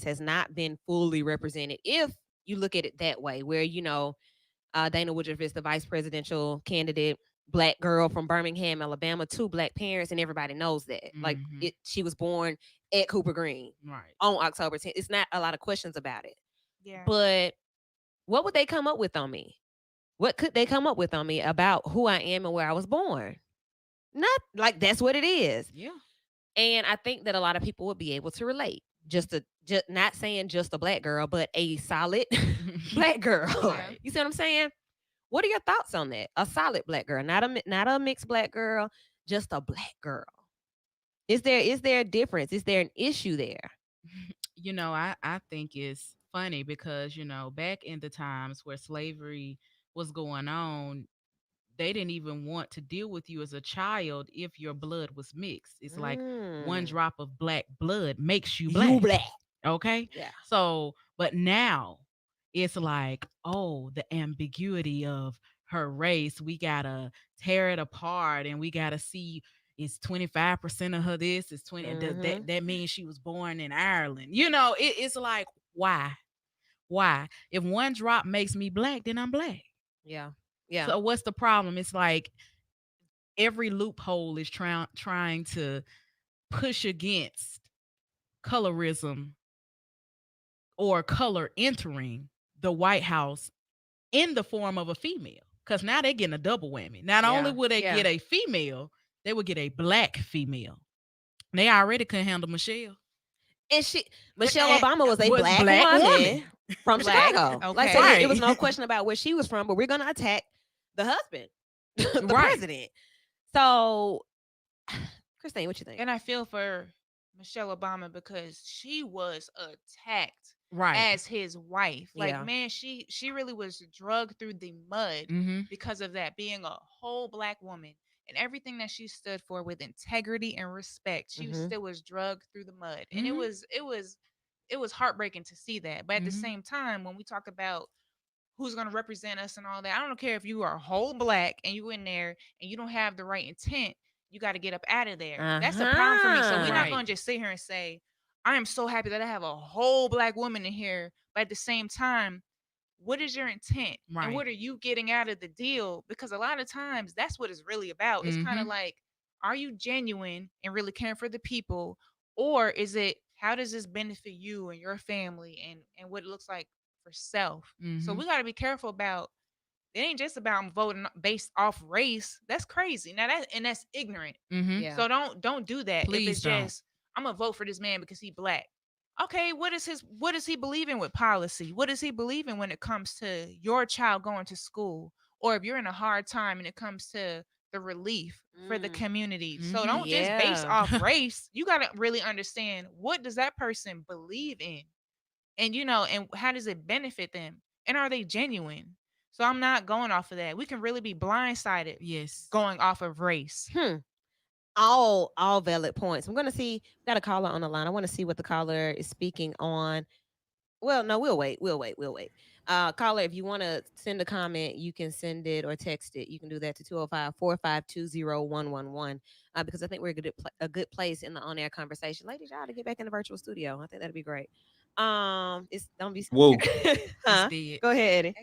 has not been fully represented. If you look at it that way, where, Dana Woodruff is the vice presidential candidate, black girl from Birmingham, Alabama, 2 black parents, and everybody knows that. Like, she was born at Cooper Green on October 10th. It's not a lot of questions about it. Yeah. But what would they come up with on me? What could they come up with on me about who I am and where I was born? Not like that's what it is. Yeah. And I think that a lot of people would be able to relate. Just not saying just a black girl, but a solid black girl. Right. You see what I'm saying? What are your thoughts on that? A solid black girl, not a mixed black girl, just a black girl. Is there a difference? Is there an issue there? I think it's funny because, back in the times where slavery was going on, they didn't even want to deal with you as a child if your blood was mixed. It's like one drop of black blood makes you black. You black. Okay? Yeah. So, but now it's like, oh, the ambiguity of her race. We got to tear it apart and we got to see it's 25% of her this, it's 20. That means she was born in Ireland. It's like, why? Why? If one drop makes me black, then I'm black. Yeah. Yeah. So what's the problem? It's like every loophole is trying to push against colorism or color entering the White House in the form of a female. Because now they're getting a double whammy. Not only would they get a female, they would get a black female. They already couldn't handle Michelle. And Michelle Obama was a black woman from Chicago. Okay. Like I said, it was no question about where she was from, but we're going to attack the husband, the president. So, Christine, what you think? And I feel for Michelle Obama because she was attacked right, as his wife. Like, Yeah. man, she really was drugged through the mud because of that, being a whole black woman and everything that she stood for with integrity and respect. She still was drugged through the mud. And it was heartbreaking to see that. But at the same time, when we talk about who's going to represent us and all that, I don't care if you are whole black and you in there and you don't have the right intent, you got to get up out of there. That's the problem for me. So we're not going to just sit here and say, I am so happy that I have a whole black woman in here. But at the same time, what is your intent? Right. And what are you getting out of the deal? Because a lot of times that's what it's really about. It's kind of like, are you genuine and really caring for the people? Or is it, how does this benefit you and your family and what it looks like for self? So we got to be careful about, it ain't just about voting based off race. That's crazy. Now that's ignorant. Yeah. So don't do that. Please if it's don't. just, I'm gonna vote for this man because he black. Okay, what does he believe in with policy? What does he believe in when it comes to your child going to school? Or if you're in a hard time and it comes to the relief for the community. So don't just base off race. You gotta really understand, what does that person believe in? And and how does it benefit them? And are they genuine? So I'm not going off of that. We can really be blindsided Yes. going off of race. All valid points. I'm going to see, we got a caller on the line. I want to see what the caller is speaking on. Well, no, we'll wait. Caller, if you want to send a comment, you can send it or text it. You can do that to 205-452-0111 because I think we're a good place in the on-air conversation. Ladies, y'all to get back in the virtual studio. I think that'd be great. Don't be Whoa. huh? Go ahead, Eddie.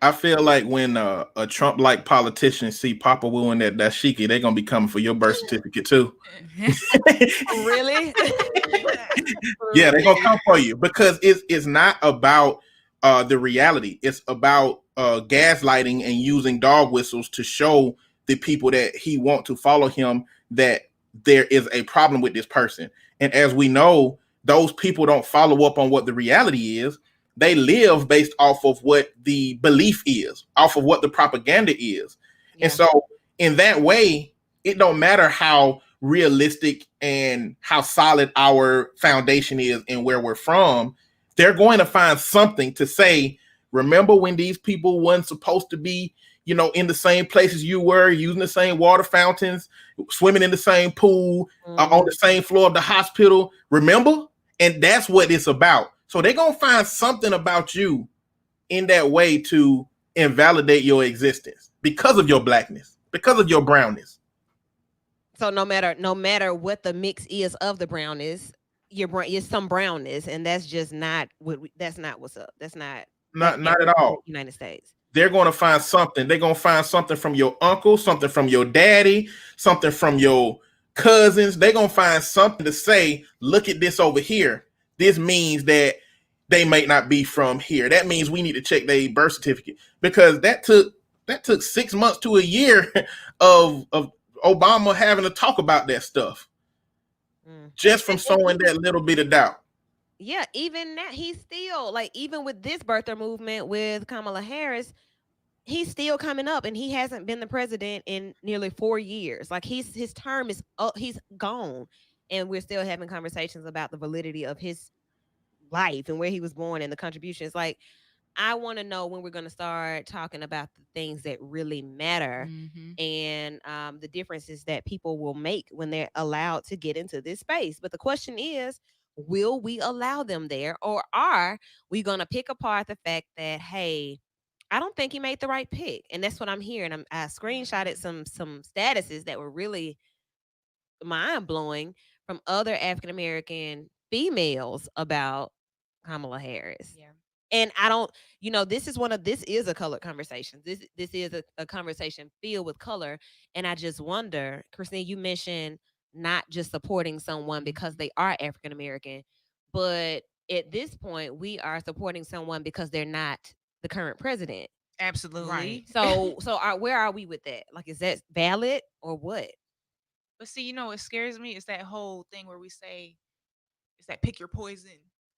I feel like when a Trump-like politician see Papa Wu and that dashiki, they're gonna be coming for your birth certificate too. Really? Yeah, they're gonna come for you because it's not about the reality. It's about gaslighting and using dog whistles to show the people that he want to follow him that there is a problem with this person. And as we know, those people don't follow up on what the reality is. They live based off of what the belief is, off of what the propaganda is. And Yeah. so in that way, it don't matter how realistic and how solid our foundation is and where we're from. They're going to find something to say, remember when these people weren't supposed to be, in the same places you were, using the same water fountains, swimming in the same pool, on the same floor of the hospital. Remember? And that's what it's about. So they're going to find something about you in that way to invalidate your existence because of your blackness, because of your brownness. So no matter what the mix is of the brown is, you're some brownness, and that's just not that's not what's up. That's not Not at all. United States. They're going to find something. They're going to find something from your uncle, something from your daddy, something from your cousins. They're going to find something to say, look at this over here. This means that they might not be from here. That means we need to check their birth certificate, because that took 6 months to a year of Obama having to talk about that stuff just from sowing that little bit of doubt. Yeah, even that, he's still like, even with this birther movement with Kamala Harris, he's still coming up, and he hasn't been the president in nearly 4 years. Like his term is he's gone, and we're still having conversations about the validity of his life and where he was born and the contributions. Like, I want to know when we're going to start talking about the things that really matter, and the differences that people will make when they're allowed to get into this space. But the question is, will we allow them there, or are we going to pick apart the fact that, hey, I don't think he made the right pick? And that's what I'm hearing. I screenshotted some statuses that were really mind blowing from other African American females about Kamala Harris. Yeah. And I don't, this is a colored conversation. This is a conversation filled with color. And I just wonder, Christine, you mentioned not just supporting someone because they are African American, but at this point, we are supporting someone because they're not the current president. Absolutely. Right. So where are we with that? Like, is that valid or what? But see, what scares me is that whole thing where we say, is that pick your poison.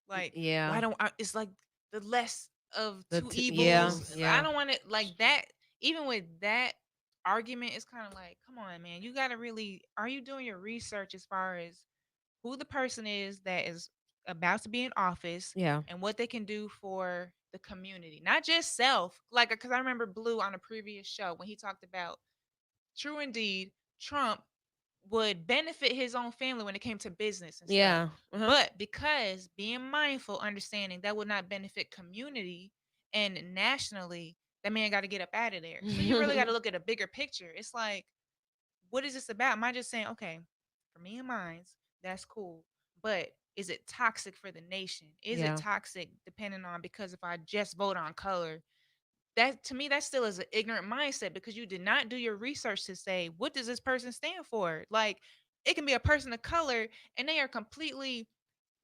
Like, Yeah. why don't it's like the less of two yeah, evils. yeah. I don't want it like that. Even with that argument, it's kind of like, come on, man. You got to really, are you doing your research as far as who the person is that is about to be in office Yeah. and what they can do for the community, not just self? Like, because I remember Blue on a previous show when he talked about, true indeed, Trump would benefit his own family when it came to business and Yeah. stuff. But because being mindful, understanding that would not benefit community and nationally, that man got to get up out of there. So you really got to look at a bigger picture. It's like, what is this about? Am I just saying, okay, for me and mine's, that's cool. But is it toxic for the nation? Is Yeah. it toxic depending on, because if I just vote on color, that to me that still is an ignorant mindset, because you did not do your research to say, what does this person stand for? Like, it can be a person of color and they are completely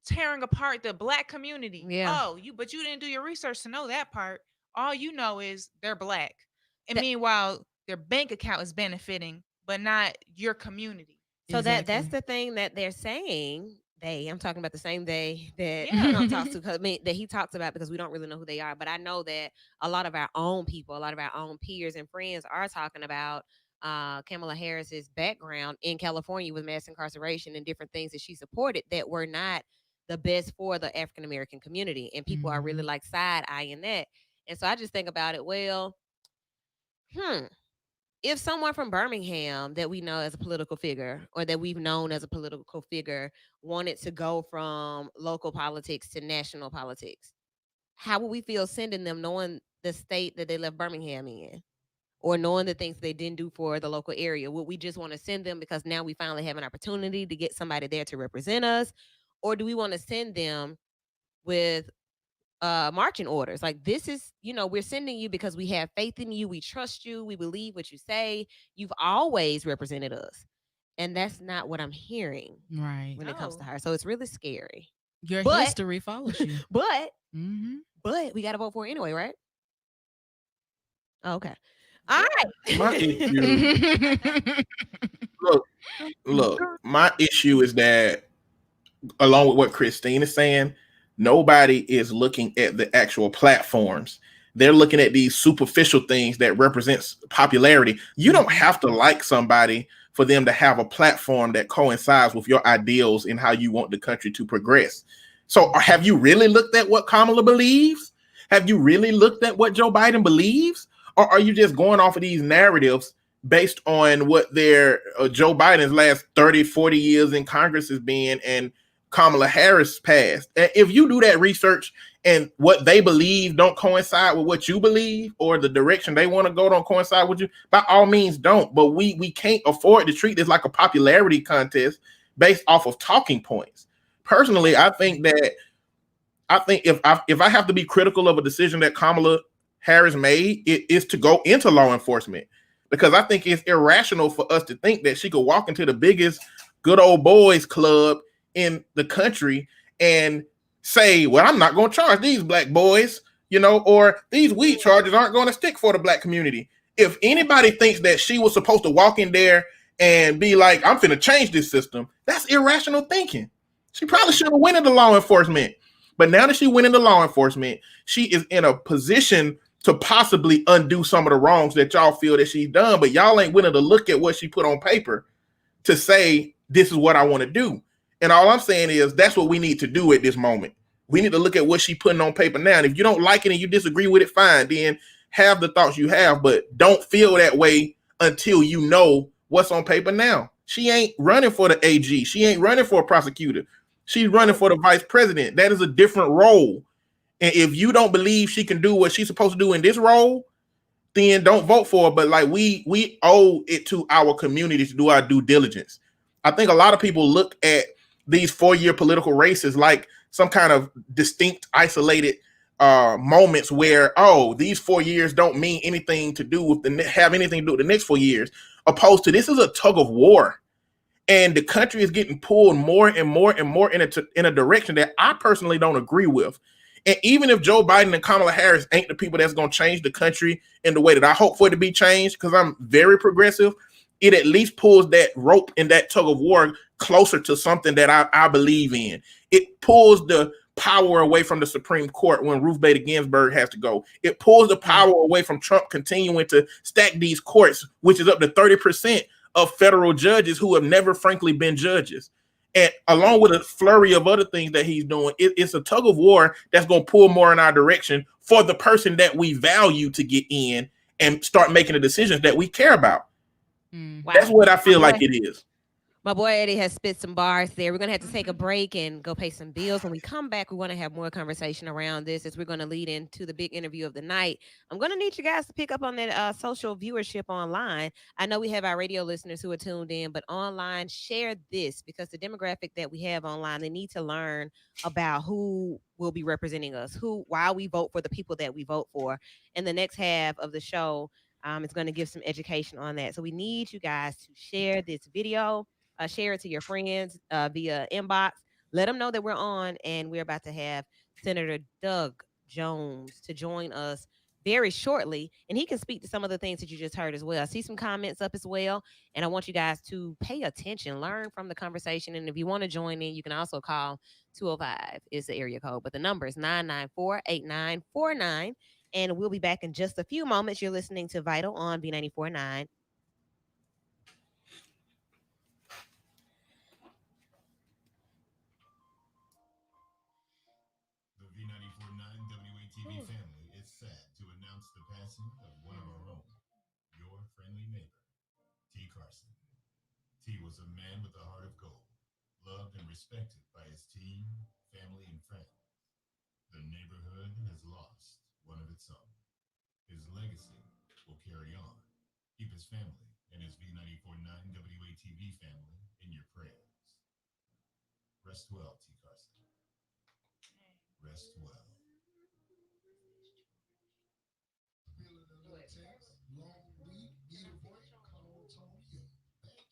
tearing apart the black community. Yeah. Oh, but you didn't do your research to know that part. All you know is they're black. And That- meanwhile, their bank account is benefiting, but not your community. So that's Exactly. the thing that they're saying. I'm talking about the same day that Yeah. Trump talks to, that he talks about, because we don't really know who they are. But I know that a lot of our own people, a lot of our own peers and friends are talking about Kamala Harris's background in California with mass incarceration and different things that she supported that were not the best for the African American community. And people are really like side eyeing that. And so I just think about it, well, if someone from Birmingham that we know as a political figure, or that we've known as a political figure, wanted to go from local politics to national politics, how would we feel sending them, knowing the state that they left Birmingham in, or knowing the things they didn't do for the local area? Would we just want to send them because now we finally have an opportunity to get somebody there to represent us? Or do we want to send them with marching orders? Like, this is, we're sending you because we have faith in you, we trust you, we believe what you say, you've always represented us. And that's not what I'm hearing Right. when it comes to No. her. So it's really scary. Your But- history follows you. But Mm-hmm. we got to vote for it anyway, right? Oh, okay. All My right. issue, look, look, my issue is that along with what Christine is saying, nobody is looking at the actual platforms. They're looking at these superficial things that represents popularity. You don't Mhm. have to like somebody for them to have a platform that coincides with your ideals and how you want the country to progress. So, have you really looked at what Kamala believes? Have you really looked at what Joe Biden believes? Or are you just going off of these narratives based on what their Joe Biden's last 30, 40 years in Congress has been and Kamala Harris passed? And if you do that research and what they believe don't coincide with what you believe, or the direction they want to go don't coincide with you, by all means don't. But we can't afford to treat this like a popularity contest based off of talking points. Personally, I think if I have to be critical of a decision that Kamala Harris made, it is to go into law enforcement, because I think it's irrational for us to think that she could walk into the biggest good old boys club in the country and say, "Well, I'm not going to charge these black boys," or these weed charges aren't going to stick for the black community. If anybody thinks that she was supposed to walk in there and be like, "I'm finna change this system," that's irrational thinking. She probably should have went into law enforcement. But now that she went into law enforcement, she is in a position to possibly undo some of the wrongs that y'all feel that she's done. But y'all ain't willing to look at what she put on paper to say, this is what I want to do. And all I'm saying is that's what we need to do at this moment. We need to look at what she's putting on paper now. And if you don't like it and you disagree with it, fine. Then have the thoughts you have, but don't feel that way until you know what's on paper now. She ain't running for the AG. She ain't running for a prosecutor. She's running for the vice president. That is a different role. And if you don't believe she can do what she's supposed to do in this role, then don't vote for her. But like we owe it to our community to do our due diligence. I think a lot of people look at these 4-year political races like some kind of distinct, isolated moments where, oh, these 4 years don't mean anything to do with have anything to do with the next 4 years. Opposed to, this is a tug of war, and the country is getting pulled more and more and more in a direction that I personally don't agree with. And even if Joe Biden and Kamala Harris ain't the people that's going to change the country in the way that I hope for it to be changed, because I'm very progressive, it at least pulls that rope in that tug of war closer to something that I believe in. It pulls the power away from the Supreme Court when Ruth Bader Ginsburg has to go. It pulls the power away from Trump continuing to stack these courts, which is up to 30% of federal judges who have never, frankly, been judges. And along with a flurry of other things that he's doing, it's a tug of war that's going to pull more in our direction for the person that we value to get in and start making the decisions that we care about. That's Wow. what I My feel like boy, it is. my boy Eddie has spit some bars there. We're gonna have to take a break and go pay some bills. When we come back, we want to have more conversation around this as we're gonna lead into the big interview of the night. I'm gonna need you guys to pick up on that social viewership online. I know we have our radio listeners who are tuned in, but online, share this because the demographic that we have online, they need to learn about who will be representing us, why we vote for the people that we vote for. In the next half of the show, it's going to give some education on that. So we need you guys to share this video, share it to your friends via inbox. Let them know that we're on and we're about to have Senator Doug Jones to join us very shortly. And he can speak to some of the things that you just heard as well. I see some comments up as well. And I want you guys to pay attention, learn from the conversation. And if you want to join in, you can also call 205 is the area code. But the number is 994-8949. And we'll be back in just a few moments. You're listening to Vital on B94.9. The V94.9 WATV family is sad to announce the passing of one of our own, your friendly neighbor, T. Carson. T was a man with a heart of gold, loved and respected by his team, family, and friends. The neighborhood has lost one of its own. His legacy will carry on. Keep his family and his V94.9 WATV family in your prayers. Rest well, T. Carson. Rest well. Feeling a little tense, long week, need a break? Call Tonio.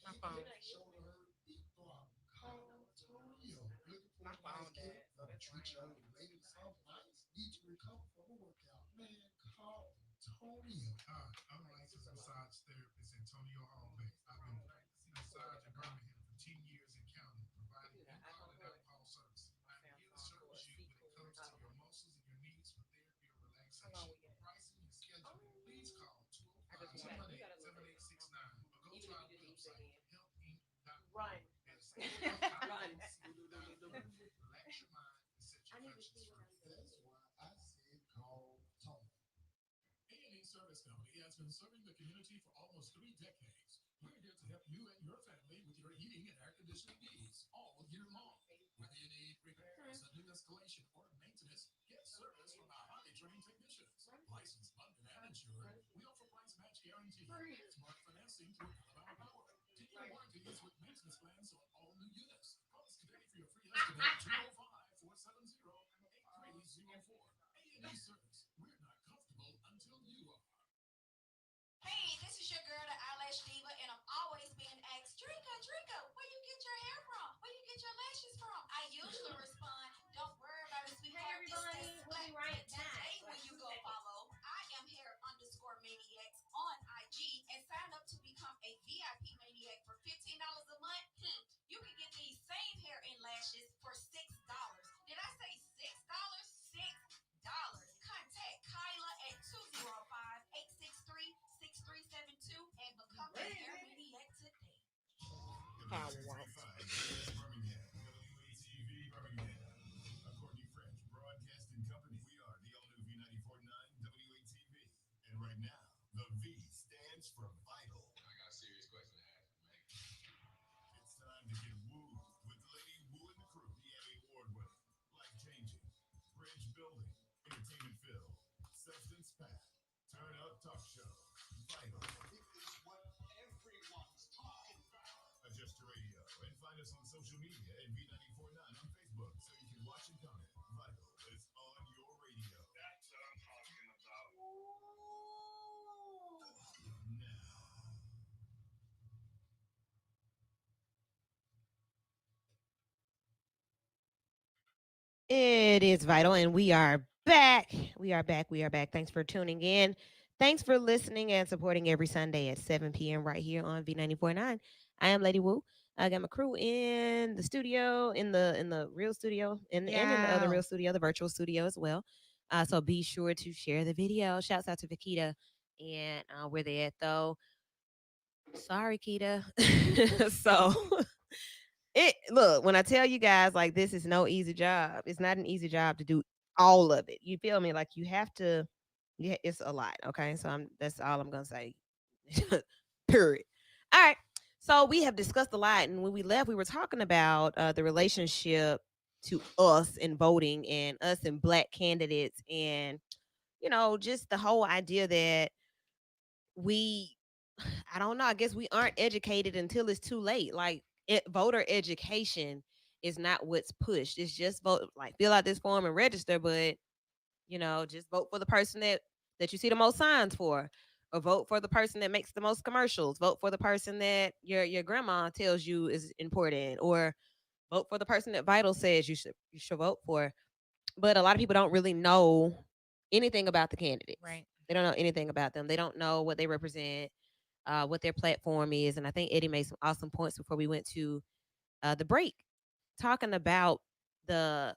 My phone. Shoulder hurt, deep throat. Call Tonio. Looking for a nice gift from a treat you related to something nice? Need to recover from a workout? Man, call I'm a licensed massage therapist, Antonio Hallway. I've been practicing massage in Birmingham for 10 years and counting, providing in-car and out-call service. I'm here to service you when it comes to your muscles and your needs for therapy or relaxation. For pricing and scheduling, please call 205-218-7869 or go to our website, healthinc.com. That's HEALTHINC.com. Relax your mind and set your conscience free. That's why I said call Tony. A&E Service Company has been serving the community for almost 3 decades. We're here to help you and your family with your heating and air conditioning needs all year long. Whether you need repairs, a new installation, or maintenance, get service from our highly trained technicians. Licensed, funded, and insured, we offer price match guarantee, smart financing through Relevance Power, 10-year warranties with maintenance plans on all new units. Call us today for your free estimate, 205-470-8304. A&E Service, we're not comfortable until you are. Hey, this is your girl, the Eyelash Diva, and I'm always being asked, Drinka, Drinka, where you get your hair from? Where you get your lashes from? I usually respond, don't worry about it, sweetheart. It's that splat. But today, when you go follow, I am hair underscore maniacs on IG and sign up to become a VIP maniac for $15 a month. You can get these same hair and lashes for $6. Did I say $6? $6. Contact Kyla at 205-863-6372 and become a hair maniac today. WTV Birmingham, WATV Birmingham. A Courtney French Broadcasting Company. We are the all-new V94.9 WATV. And right now, the V stands for vital. I got a serious question to ask you, man. It's time to get wooed with Lady Woo and the crew. The Emmy Award winning, life-changing, bridge-building, entertainment-filled, substance-packed, turn-up talk show. Vital. It is what everyone's talking about. Adjust your radio and find us on social media at V94.9 on Facebook so you can watch and comment. Vital is on your radio. That's what I'm talking about. Now. It is vital, and we are back. We are back. We are back. Thanks for tuning in. Thanks for listening and supporting every Sunday at 7 p.m. right here on V94.9. I am Lady Wu. I got my crew in the studio, in the real studio, and in the other Yeah. real studio, the virtual studio as well. So be sure to share the video. Shouts out to Vikita and where they at though. Sorry, Kita. So it look when I tell you guys like this is no easy job. It's not an easy job to do all of it. You feel me? Like you have to. Yeah, it's a lot. Okay, so that's all I'm gonna say. Period. All right. So we have discussed a lot, and when we left, we were talking about the relationship to us in voting and us and black candidates, and just the whole idea that we I don't know. I guess we aren't educated until it's too late. Like voter education is not what's pushed. It's just vote, like fill out this form and register, but just vote for the person that you see the most signs for, or vote for the person that makes the most commercials. Vote for the person that your grandma tells you is important, or vote for the person that Vital says you should vote for. But a lot of people don't really know anything about the candidates. Right. They don't know anything about them. They don't know what they represent, what their platform is. And I think Eddie made some awesome points before we went to the break, talking about the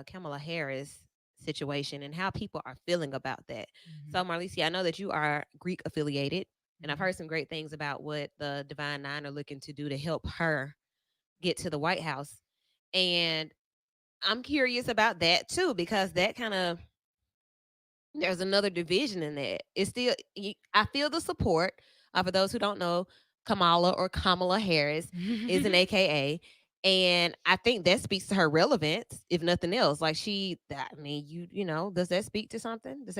Kamala Harris situation and how people are feeling about that. Mhm. So, Marlicia, I know that you are Greek affiliated, and I've Mhm. heard some great things about what the Divine Nine are looking to do to help her get to the White House. And I'm curious about that too, because that kind of there's another division in that. It's still I feel the support. For those who don't know, Kamala or Kamala Harris is an AKA, and I think that speaks to her relevance, if nothing else. Like I mean, does that speak to something? Does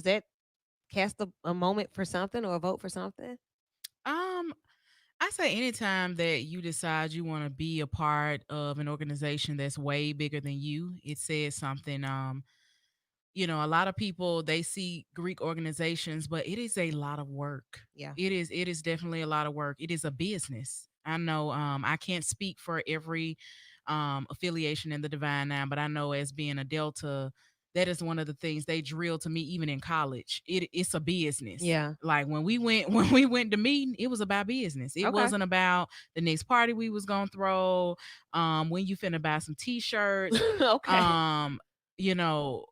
that cast a moment for something or a vote for something? um, I say anytime that you decide you want to be a part of an organization that's way bigger than you, it says something. A lot of people they see Greek organizations, but it is a lot of work. Yeah. It is definitely a lot of work. It is a business. I know I can't speak for every affiliation in the Divine Nine, but I know as being a Delta, that is one of the things they drill to me even in college. It's a business. Yeah. Like when we went when we went to meeting, it was about business. It Okay. wasn't about the next party we was gonna throw, when you finna buy some t-shirts. Okay. Um, you know,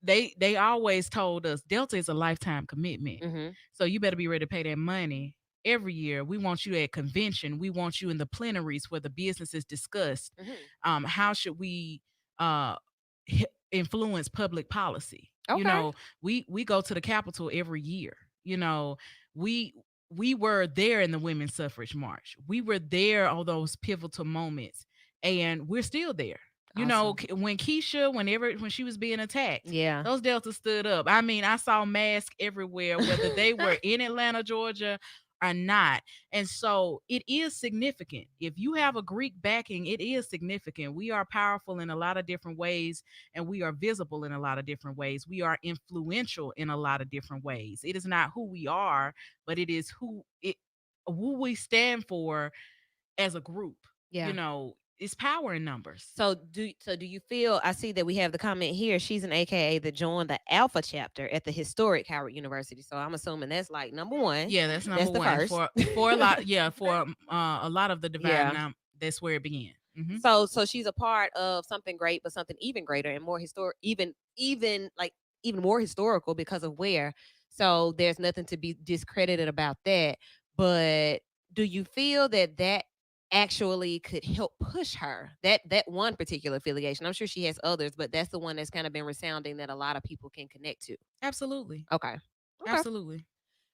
they always told us Delta is a lifetime commitment. Mm-hmm. So you better be ready to pay that money every year. We want you at convention. We want you in the plenaries where the business is discussed. Mm-hmm. How should we uh influence public policy? Okay. We go to the Capitol every year. You know, we we were there in the women's suffrage march. We were there all those pivotal moments, and we're still there. Awesome. When Keisha, when she was being attacked, Yeah. those Deltas stood up. I mean, I saw masks everywhere, whether they were in Atlanta, Georgia, or not. And so it is significant. If you have a Greek backing, it is significant. We are powerful in a lot of different ways, and we are visible in a lot of different ways. We are influential in a lot of different ways. It is not who we are, but it is who we stand for as a group. Yeah. It's power in numbers. So do you feel? I see that we have the comment here. She's an AKA that joined the Alpha chapter at the historic Howard University. So I'm assuming that's like number one. Yeah, that's That's number the one first. for a lot. Yeah, for a lot of the divide. Yeah. Now that's where it began. Hmm. So she's a part of something great, but something even greater and more historic, even like even more historical because of where. So there's nothing to be discredited about that. But do you feel that that actually could help push her, that one particular affiliation? I'm sure she has others, but that's the one that's kind of been resounding that a lot of people can connect to. Absolutely, Okay. Okay. absolutely.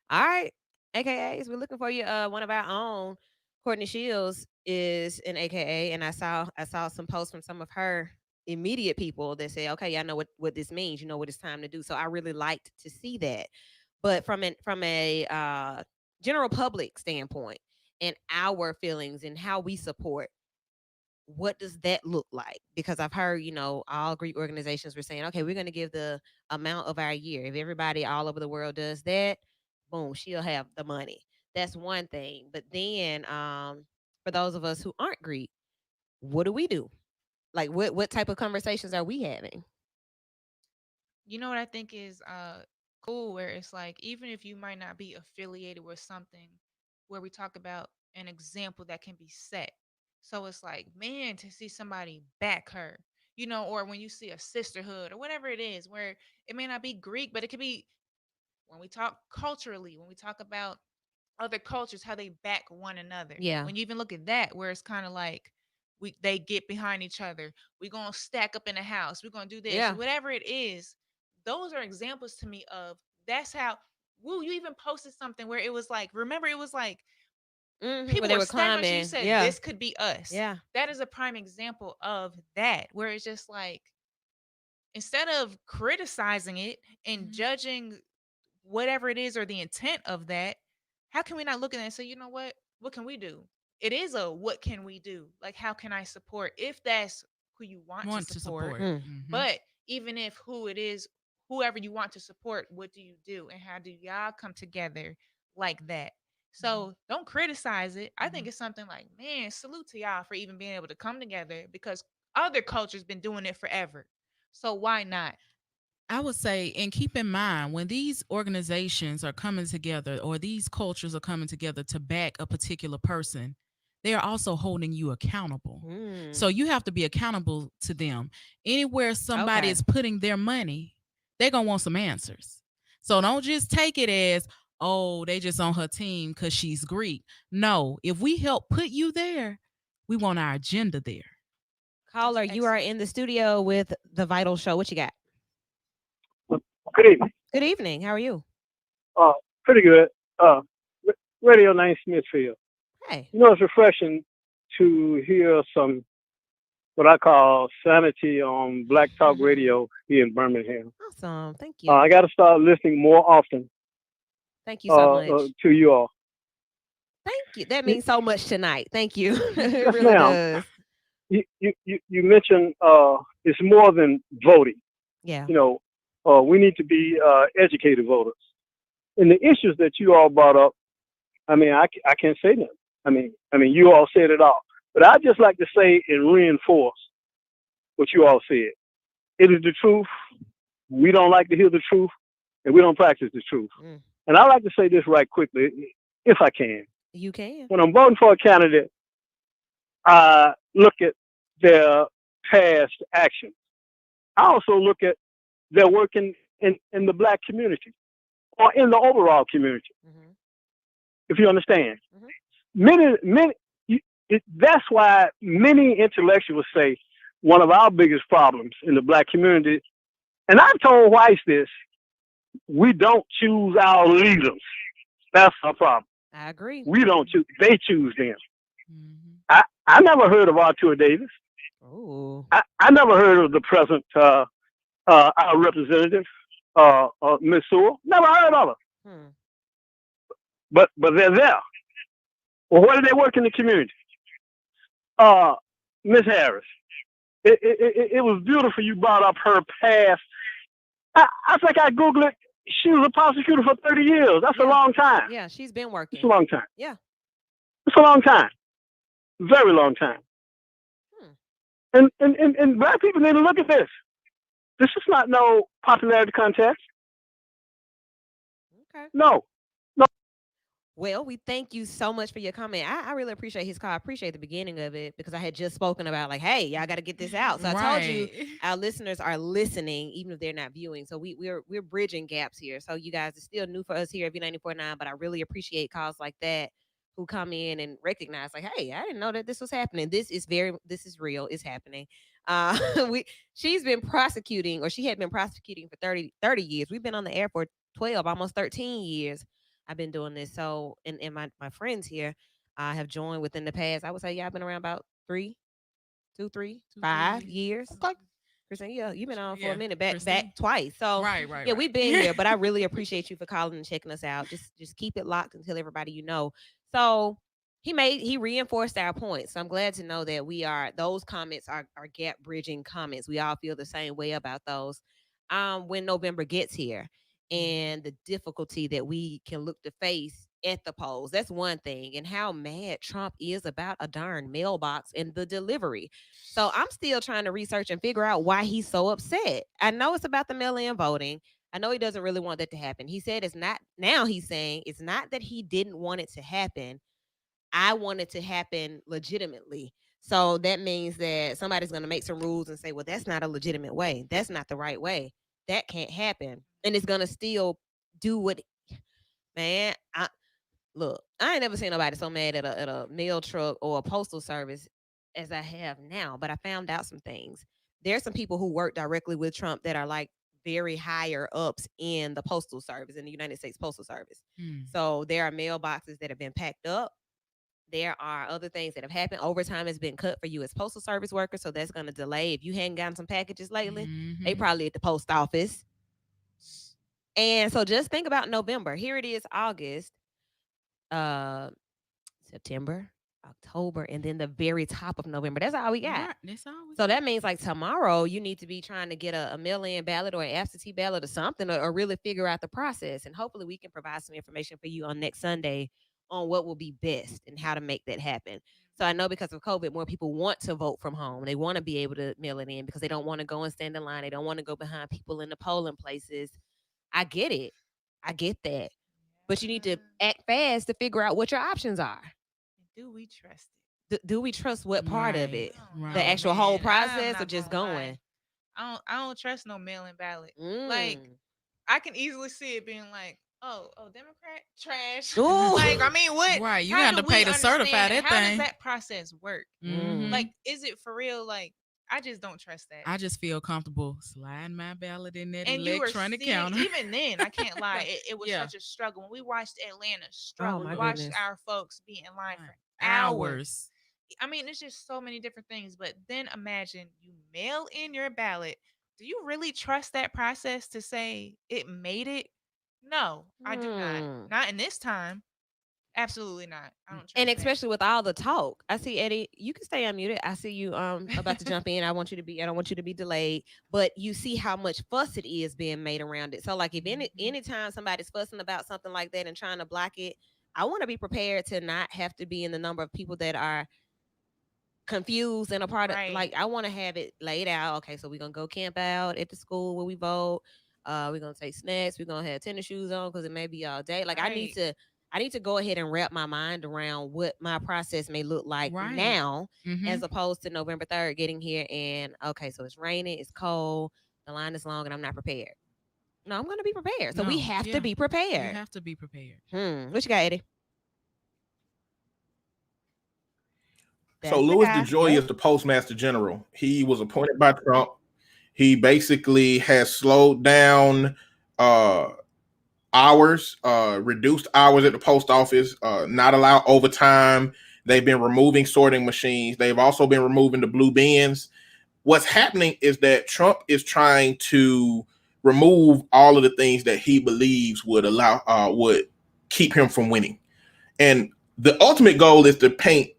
All right, AKAs, we're looking for you. One of our own, Courtney Shields, is an AKA, and I saw some posts from some of her immediate people that say, "Okay, I know what this means. You know what it's time to do." So I really liked to see that. But from a general public standpoint, and our feelings and how we support, what does that look like? Because I've heard, all Greek organizations were saying, okay, we're going to give the amount of our year. If everybody all over the world does that, boom, she'll have the money. That's one thing. But then, for those of us who aren't Greek, what do we do? Like, what type of conversations are we having? You know what I think is cool, where it's like even if you might not be affiliated with something, where we talk about an example that can be set. So it's like, man, to see somebody back her, or when you see a sisterhood or whatever it is, where it may not be Greek, but it could be when we talk culturally, when we talk about other cultures, how they back one another. Yeah. When you even look at that, where it's kind of like they get behind each other. We're gonna stack up in the house. We're gonna do this, Yeah. whatever it is. Those are examples to me of that's how. Woo, you even posted something where it was like, remember, it was like Where people they were were stacking on you. You climbing. said Yeah. this could be us. Yeah. That is a prime example of that, where it's just like instead of criticizing it and Mhm. judging whatever it is or the intent of that, how can we not look at that and say, you know what can we do? It is a what can we do? Like, how can I support if that's who you want to Want to support? support. Mm. Hmm. But even if who it is, whoever you want to support, what do you do? And how do y'all come together like that? So don't criticize it. I think Hmm. it's something like, man, salute to y'all for even being able to come together because other cultures been doing it forever. So why not? I would say, and keep in mind, when these organizations are coming together or these cultures are coming together to back a particular person, they are also holding you accountable. Mm. So you have to be accountable to them. Anywhere somebody Okay. is putting their money, they're going to want some answers. So don't just take it as, oh, they just on her team because she's Greek. No, if we help put you there, we want our agenda there. That's Caller, you are excellent. in the studio with the Vital Show. What you got? Good evening. Good evening. How are you? Uh, Pretty good. Uh, Radio 9 Smithfield. Hey. It's refreshing to hear some what I call sanity on Black Talk Radio here in Birmingham. Awesome. Thank I you. got to start listening more often Thank you so much. to you all. Thank you. That Y- means so much tonight. Thank you. It Yes, really ma'am. does. You mentioned it's more than voting. Yeah. We need to be educated voters. And the issues that you all brought up, I mean, I can't say nothing. I mean, you all said it all. But I just like to say and reinforce what you all said. It is the truth. we don't like to hear the truth, and we don't practice the truth. Mm, And I like to say this right quickly, if I can. you can. When I'm voting for a candidate, I look at their past actions. I also look at their work in the black community or in the overall community, Hmm. if you understand. Hmm. Many, that's why many intellectuals say one of our biggest problems in the black community, and I've told whites this, we don't choose our leaders. That's our problem. I agree. We don't choose, they choose them. Mhm. I never heard of Arthur Davis. Oh. I never heard of the present our representative, Miss Sewell. Never heard of her. Hmm. But they're there. Well, where do they work in the community? Uh, Miss Harris. It was beautiful you brought up her past. I think I Googled it. She was a prosecutor for 30 years. That's a Yeah. long time. Yeah, she's been It's a working. long time. Yeah. It's a long time. Very long time. Hmm. And black people need to look at this. This is not no popularity contest. Okay. No. No. Well, we thank you so much for your comment. I really appreciate his call. I appreciate the beginning of it because I had just spoken about like, hey, y'all got to get this out. So I told you Right. our listeners are listening, even if they're not viewing. So we're bridging gaps here. So you guys, it's still new for us here at V94.9, but I really appreciate calls like that who come in and recognize like, hey, I didn't know that this was happening. This is real. It's happening. Uh, we she's been prosecuting, or she had been prosecuting for 30 years. We've been on the air for 12, almost 13 years. I've been doing this. So, and my friends here have joined within the past. I would say, yeah, I've been around about 5 2, 3 years. years. Okay. Christine, yeah, you've been Sure, on for a yeah. minute, back Christine. twice. So, Right, right, yeah, right. we've been here, but I really appreciate you for calling and checking us out. Just keep it locked and tell everybody you know. So he reinforced our point. So I'm glad to know that those comments are gap bridging comments. We all feel the same way about those. When November gets here and the difficulty that we can look to face at the polls. That's one thing. And how mad Trump is about a darn mailbox and the delivery. So I'm still trying to research and figure out why he's so upset. I know it's about the mail-in voting. I know he doesn't really want that to happen. He said it's not, now he's saying it's not that he didn't want it to happen. I want it to happen legitimately. So that means that somebody's going to make some rules and say, well, that's not a legitimate way. That's not the right way. That can't happen. And it's going to still do what, man, look, I ain't never seen nobody so mad at a mail truck or a postal service as I have now, but I found out some things. There's some people who work directly with Trump that are like very higher ups in the postal service, in the United States Postal Service. Mm. So there are mailboxes that have been packed up. There are other things that have happened. Overtime has been cut for U.S. Postal Service workers, so that's going to delay. If you hadn't gotten some packages lately, they Mhm. probably at the post office. And so just think about November. Here it is, August, uh, September, October, and then the very top of November. That's all we got. Right. That's all we So got. that means like tomorrow you need to be trying to get a mail-in ballot or an absentee ballot or something, or really figure out the process. And hopefully we can provide some information for you on next Sunday on what will be best and how to make that happen. So I know because of COVID, more people want to vote from home. They want to be able to mail it in because they don't want to go and stand in line. They don't want to go behind people in the polling places. I get it. I get that. But you need to act fast to figure out what your options are. Do we trust it? Do we trust what part of Right. it? I don't The know, Right. actual whole man. I'm process or not just gonna lie. going? I don't trust no mail-in ballot. Like Mm. I can easily see it being like, oh, Democrat trash. Ooh. Like, I mean, what? Right. You How got do to pay we to certify understand it? that How does thing. that process work? Mm. Like, Mhm. is it for real? Like, I just don't trust that. I just feel comfortable sliding my ballot in that And you were electronic seeing, counter. even then, I can't lie, Right. it was Yeah. such a struggle. When we watched Atlanta Oh struggle, we my Ooh. watched goodness. our folks be in line for Right. hours. Hours. I mean, it's just so many different things. But then imagine you mail in your ballot. Do you really trust that process to say it made it? No, I do not. Hmm. Not in this time. Absolutely not. I don't And trust that. especially with all the talk. I see Eddie, you can stay unmuted. I see you about to jump in. I don't want you to be delayed. But you see how much fuss it is being made around it. So like if Mhm. anytime somebody's fussing about something like that and trying to block it, I want to be prepared to not have to be in the number of people that are confused and a part of, like, Right. I want to have it laid out. Okay, so we're gonna go camp out at the school where we vote. We're gonna take snacks. We're gonna have tennis shoes on because it may be all day. Like Right. I need to go ahead and wrap my mind around what my process may look like Right. now, Mm-hmm. as opposed to November 3rd getting here and okay, so it's raining, it's cold, the line is long, and I'm not prepared. No, I'm gonna be prepared. So we No. have to Yeah. be You prepared. have to be prepared. What you got, Eddie? So That's the Louis guy. DeJoy Yep. is the Postmaster General. He was appointed by Trump. He basically has slowed down uh, hours, reduced hours at the post office, not allow overtime. They've been removing sorting machines. They've also been removing the blue bins. What's happening is that Trump is trying to remove all of the things that he believes would keep him from winning. And the ultimate goal is to paint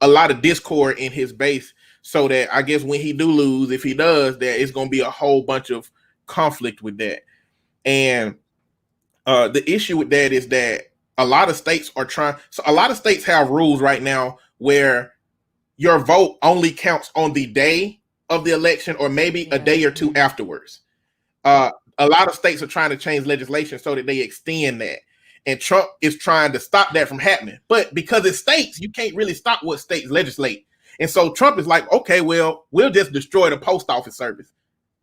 a lot of discord in his base so that I guess when he do lose, if he does, there is going to be a whole bunch of conflict with that. And the issue with that is that a lot of states are trying. So a lot of states have rules right now where your vote only counts on the day of the election, or maybe a day or two afterwards. Uh, a lot of states are trying to change legislation so that they extend that. And Trump is trying to stop that from happening. But because it's states, you can't really stop what states legislate. And so Trump is like, okay, well, we'll just destroy the post office service.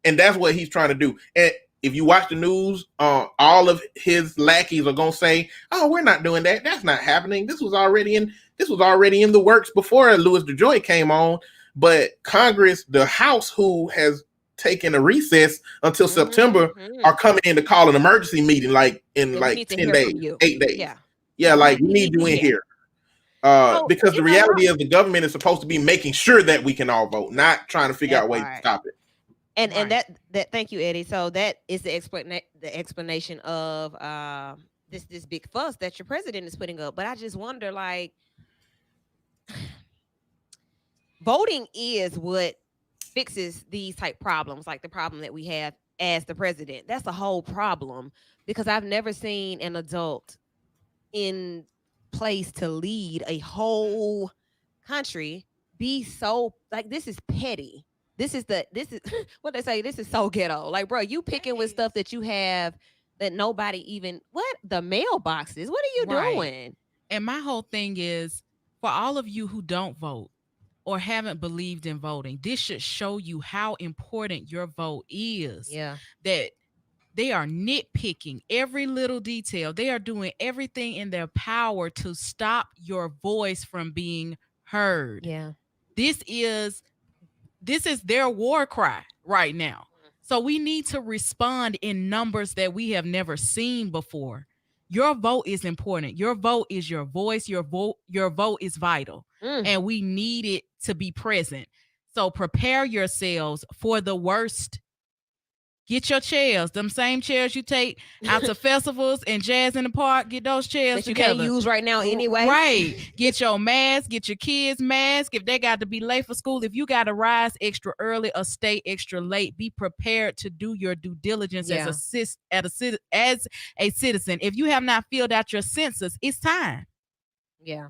And that's what he's trying to do. And if you watch the news, all of his lackeys are gonna say, "Oh, we're not doing that. That's not happening. This was already in the works before Louis DeJoy came on." But Congress, the House, who has taken a recess until September, are coming in to call an emergency meeting like in Yeah, we like need to 10 hear days, from you. 8 days. Yeah. Yeah, Yeah, like we we need need you to in hear. here. So Because the you know what? reality of the government is supposed to be making sure that we can all vote, not trying to figure That out ways to part. stop it. And Right. that thank you, Eddie. So that is the explanation of this big fuss that your president is putting up. But I just wonder, like, voting is what fixes these type problems, like the problem that we have as the president. That's the whole problem because I've never seen an adult in place to lead a whole country be so like this is petty. This is what they say, this is so ghetto. Like, bro, you picking with Right. stuff that you have that nobody even what the mailboxes. What are you Right. doing? And my whole thing is for all of you who don't vote or haven't believed in voting, this should show you how important your vote is. Yeah. That they are nitpicking every little detail. They are doing everything in their power to stop your voice from being heard. Yeah. This is their war cry right now. So we need to respond in numbers that we have never seen before. Your vote is important. Your vote is your voice. Your vote is vital. Mm. And we need it to be present. So prepare yourselves for the worst. Get your chairs, them same chairs you take out to festivals and jazz in the park. Get those chairs That you together. can't use right now anyway. Right. Get your mask, get your kids' mask. If they got to be late for school, if you got to rise extra early or stay extra late, be prepared to do your due diligence Yeah. as a citizen. If you have not filled out your census, it's time. Yeah.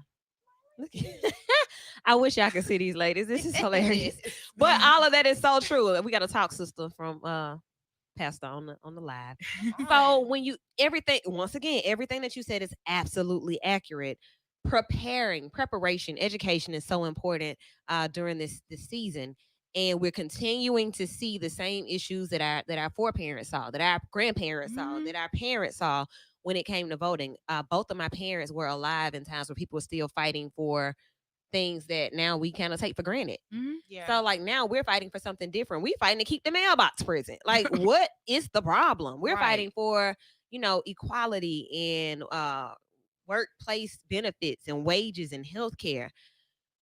I wish y'all could see these ladies. This is hilarious. But all of that is so true. We got to talk, sister, from Pastor on the live. So when you everything once again, everything that you said is absolutely accurate. Preparation, education is so important during this season. And we're continuing to see the same issues that our foreparents saw, that our grandparents saw, that our parents saw when it came to voting. Both of my parents were alive in times where people were still fighting for things that now we kind of take for granted. Yeah. So like now we're fighting for something different. We're fighting to keep the mailbox present. Like what is the problem? We're Right. fighting for, equality and workplace benefits and wages and healthcare.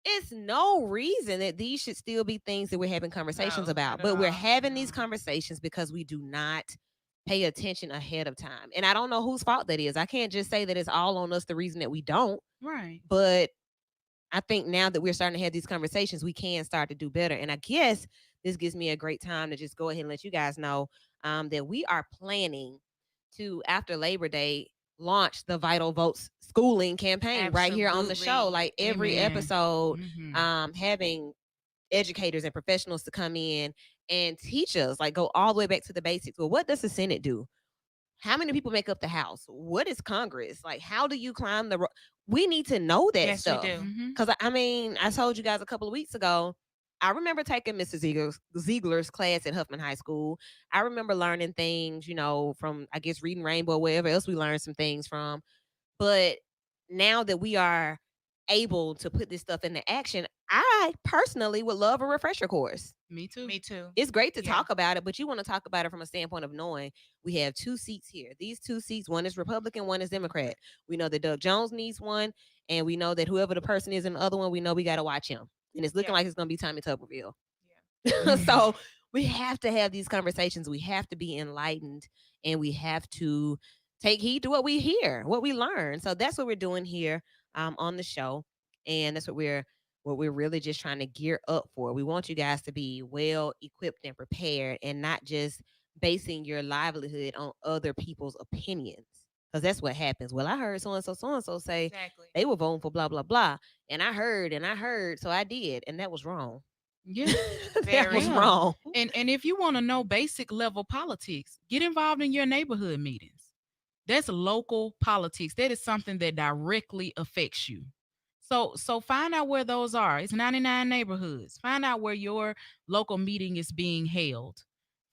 It's no reason that these should still be things that we're having conversations No, about. not at But we're all. having these No. conversations because we do not pay attention ahead of time. And I don't know whose fault that is. I can't just say that it's all on us the reason that we don't. Right. But I think now that we're starting to have these conversations, we can start to do better. And I guess this gives me a great time to just go ahead and let you guys know that we are planning to, after Labor Day, launch the Vital Votes schooling campaign right here on the show. Absolutely. Like every Amen. episode, Mhm. having educators and professionals to come in and teach us, like go all the way back to the basics. Well, what does the Senate do? How many people make up the House? What is Congress? Like, how do you climb the we need to know that Yes, we stuff. do. Because I mean, I told you guys a couple of weeks ago, I remember taking Mrs. Ziegler's class at Huffman High School. I remember learning things, from, I guess, reading Rainbow, wherever else we learned some things from. But now that we are able to put this stuff into action, I personally would love a refresher course. Me too. Me too. It's great to Yeah. talk about it, but you want to talk about it from a standpoint of knowing we have two seats here. These two seats, one is Republican, one is Democrat. We know that Doug Jones needs one, and we know that whoever the person is in the other one, we know we got to watch him. And it's looking Yeah. like it's going to be Tommy Tuberville. Yeah. So we have to have these conversations. We have to be enlightened, and we have to take heed to what we hear, what we learn. So that's what we're doing here on the show, and that's what we're really just trying to gear up for. We want you guys to be well equipped and prepared, and not just basing your livelihood on other people's opinions. Because that's what happens. Well, I heard so and so say Exactly. they were voting for blah blah blah, and I heard, so I did, and that was wrong. Yeah. That was Very. Yeah. wrong. And if you want to know basic level politics, get involved in your neighborhood meetings. That's local politics. That is something that directly affects you. So find out where those are. It's 99 neighborhoods. Find out where your local meeting is being held.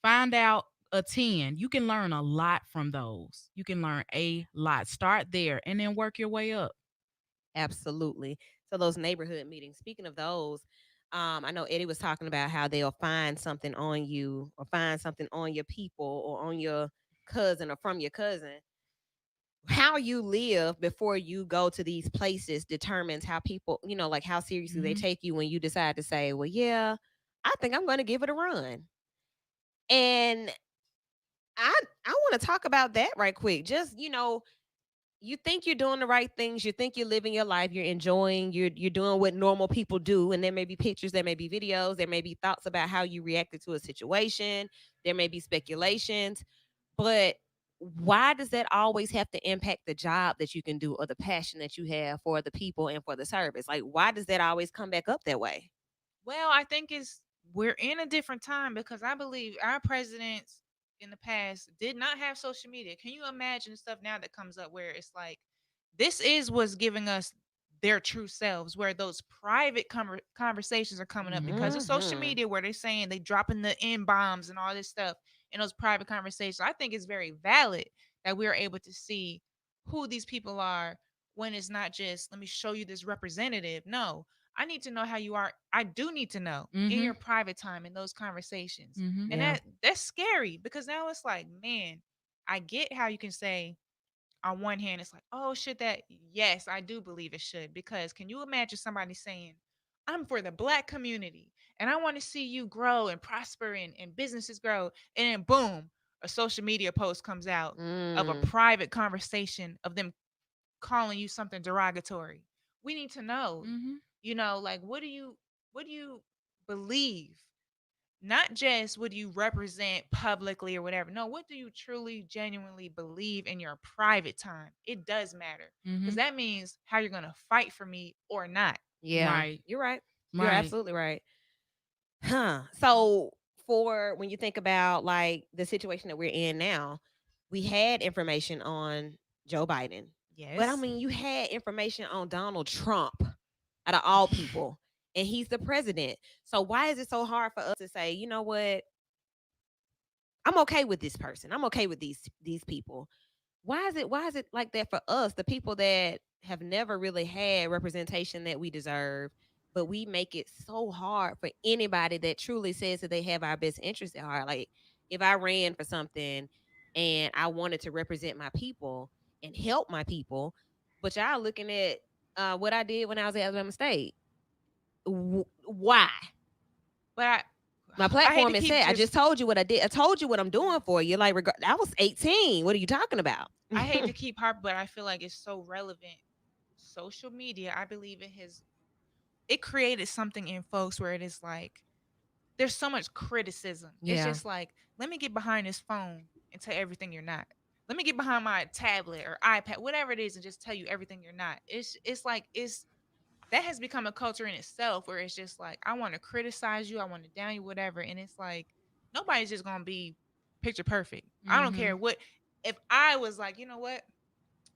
Find out, attend. You can learn a lot from those. You can learn a lot. Start there and then work your way up. Absolutely. So those neighborhood meetings. Speaking of those, I know Eddie was talking about how they'll find something on you, or find something on your people, or on your cousin, or from your cousin. How you live before you go to these places determines how people, like how seriously they Mhm. take you when you decide to say, well, yeah, I think I'm going to give it a run. And I want to talk about that right quick. Just, you think you're doing the right things, you think you're living your life, you're enjoying, you're doing what normal people do, and there may be pictures, there may be videos, there may be thoughts about how you reacted to a situation, there may be speculations, but why does that always have to impact the job that you can do, or the passion that you have for the people and for the service? Like, why does that always come back up that way? Well, I think we're in a different time because I believe our presidents in the past did not have social media. Can you imagine the stuff now that comes up where it's like this is what's giving us their true selves, where those private conversations are coming up because of social Hmm. media, where they're saying they dropping the n bombs and all this stuff in those private conversations. I think it's very valid that we are able to see who these people are when it's not just let me show you this representative. No, I need to know how you are. I do need to know in Mhm. your private time in those conversations. Mhm. And Yeah. that's scary because now it's like, man, I get how you can say on one hand it's like, oh, should that? Yes, I do believe it should, because can you imagine somebody saying, I'm for the black community and I want to see you grow and prosper and businesses grow, and then boom, a social media post comes out of a Mm. private conversation of them calling you something derogatory. We need to know, Mhm. like what do you believe? Not just what do you represent publicly or whatever. No, what do you truly genuinely believe in your private time? It does matter because Mhm. that means how you're going to fight for me or not. Yeah, Right. you're right. You're Right. absolutely right. Huh. So, for when you think about like the situation that we're in now, we had information on Joe Biden. But I Yes. mean, you had information on Donald Trump, out of all people, and he's the president. So why is it so hard for us to say, you know what? I'm okay with this person. I'm okay with these people. Why is it like that for us, the people that have never really had representation that we deserve, but we make it so hard for anybody that truly says that they have our best interest at heart? Like, if I ran for something and I wanted to represent my people and help my people, but y'all looking at what I did when I was at Alabama State. Why? But I My I hate platform to is keep set. I just just told you what I did. I told you what I'm doing for you. Like, I was 18. What are you talking about? I hate to keep harp, but I feel like it's so relevant. Social media, I believe it created something in folks where it is like there's so much criticism. It's Yeah. just like, let me get behind this phone and tell you everything you're not. Let me get behind my tablet or iPad, whatever it is, and just tell you everything you're not. It's like that has become a culture in itself where it's just like I want to criticize you, I want to down you, whatever, and it's like nobody's just gonna be picture perfect. I don't care Mhm. what. If I was like, you know what,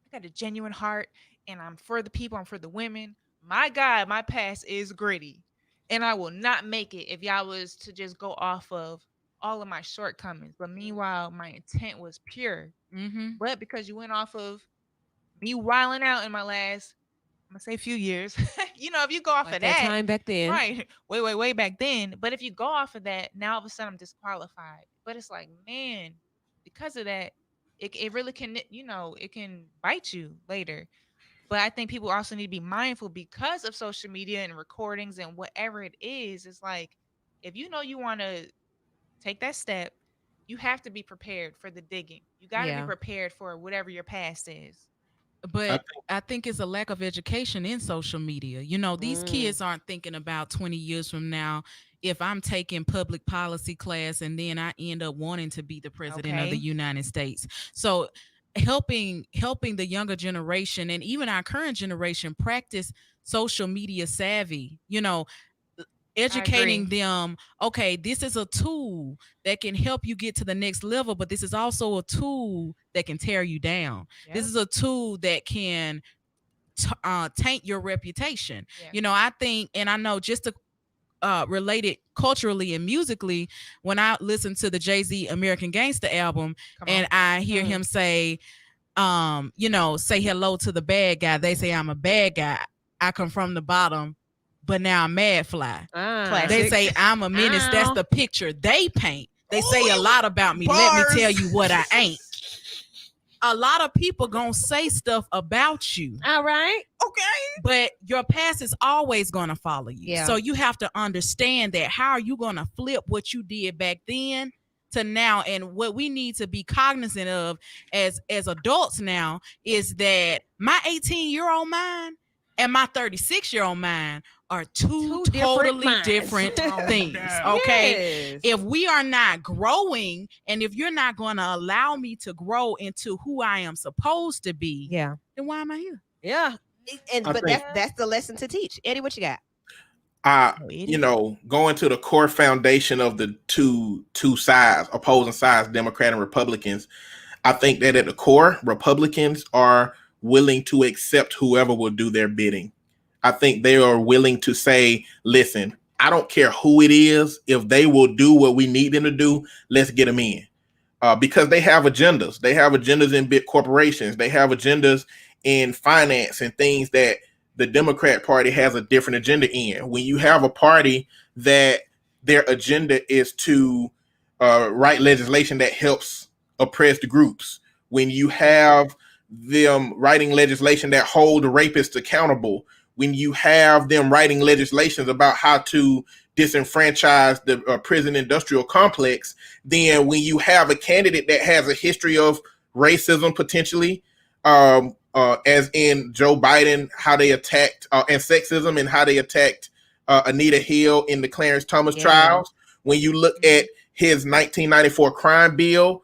I got a genuine heart, and I'm for the people, I'm for the women. My God, my past is gritty, and I will not make it if y'all was to just go off of all of my shortcomings. But meanwhile, my intent was pure. Mhm. But because you went off of me wilding out in my last, I'm gonna say few years. If you go off Like of that that, time back then. right, way back then. But if you go off of that, now all of a sudden I'm disqualified. But it's like, man, because of that, it really can, it can bite you later. But I think people also need to be mindful because of social media and recordings and whatever it is. It's like, if you know you want to take that step, you have to be prepared for the digging. You got to be Yeah. prepared for whatever your past is. I But I think it's a lack of education in social media. These Mm. kids aren't thinking about 20 years from now. If I'm taking public policy class and then I end up wanting to be the president of the Okay. United States. So helping the younger generation and even our current generation practice social media savvy, I educating agree. them, okay, this is a tool that can help you get to the next level, but this is also a tool that can tear you down. This Yep. is a tool that can taint your reputation. Yeah. I think, and I know just to relate it culturally and musically, when I listen to the Jay-Z American Gangster album Come and on. I hear him say, say hello to the bad guy. They say I'm a bad guy. I come from the bottom, but now I'm mad fly. They Ah. Classic. say I'm a menace. That's Ow. the picture they paint. They say a lot about me. Let me tell Bars. you what I ain't. A lot of people gonna say stuff about you, All right. Okay. but your past is always gonna follow you. Yeah. So you have to understand that. How are you gonna flip what you did back then to now? And what we need to be cognizant of as adults now is that my 18-year-old mind and my 36-year-old mind are two Two different totally minds. different Oh, things. damn. Okay. Yes. If we are not growing and if you're not going to allow me to grow into who I am supposed to be, Yeah. then why am I here? Yeah. I But think that's the lesson to teach. Eddie, what you got? Oh, Eddie. going to the core foundation of the two sides, opposing sides, Democrat and Republicans. I think that at the core, Republicans are willing to accept whoever will do their bidding. I think they are willing to say, listen, I don't care who it is. If they will do what we need them to do, let's get them in. Because they have agendas. They have agendas in big corporations. They have agendas in finance and things that the Democrat Party has a different agenda in. When you have a party that their agenda is to write legislation that helps oppressed groups, when you have them writing legislation that hold the rapists accountable, when you have them writing legislations about how to disenfranchise the prison industrial complex, then when you have a candidate that has a history of racism potentially, as in Joe Biden, how they attacked and sexism and how they attacked Anita Hill in the Clarence Thomas Yeah. trials. When you look at his 1994 crime bill,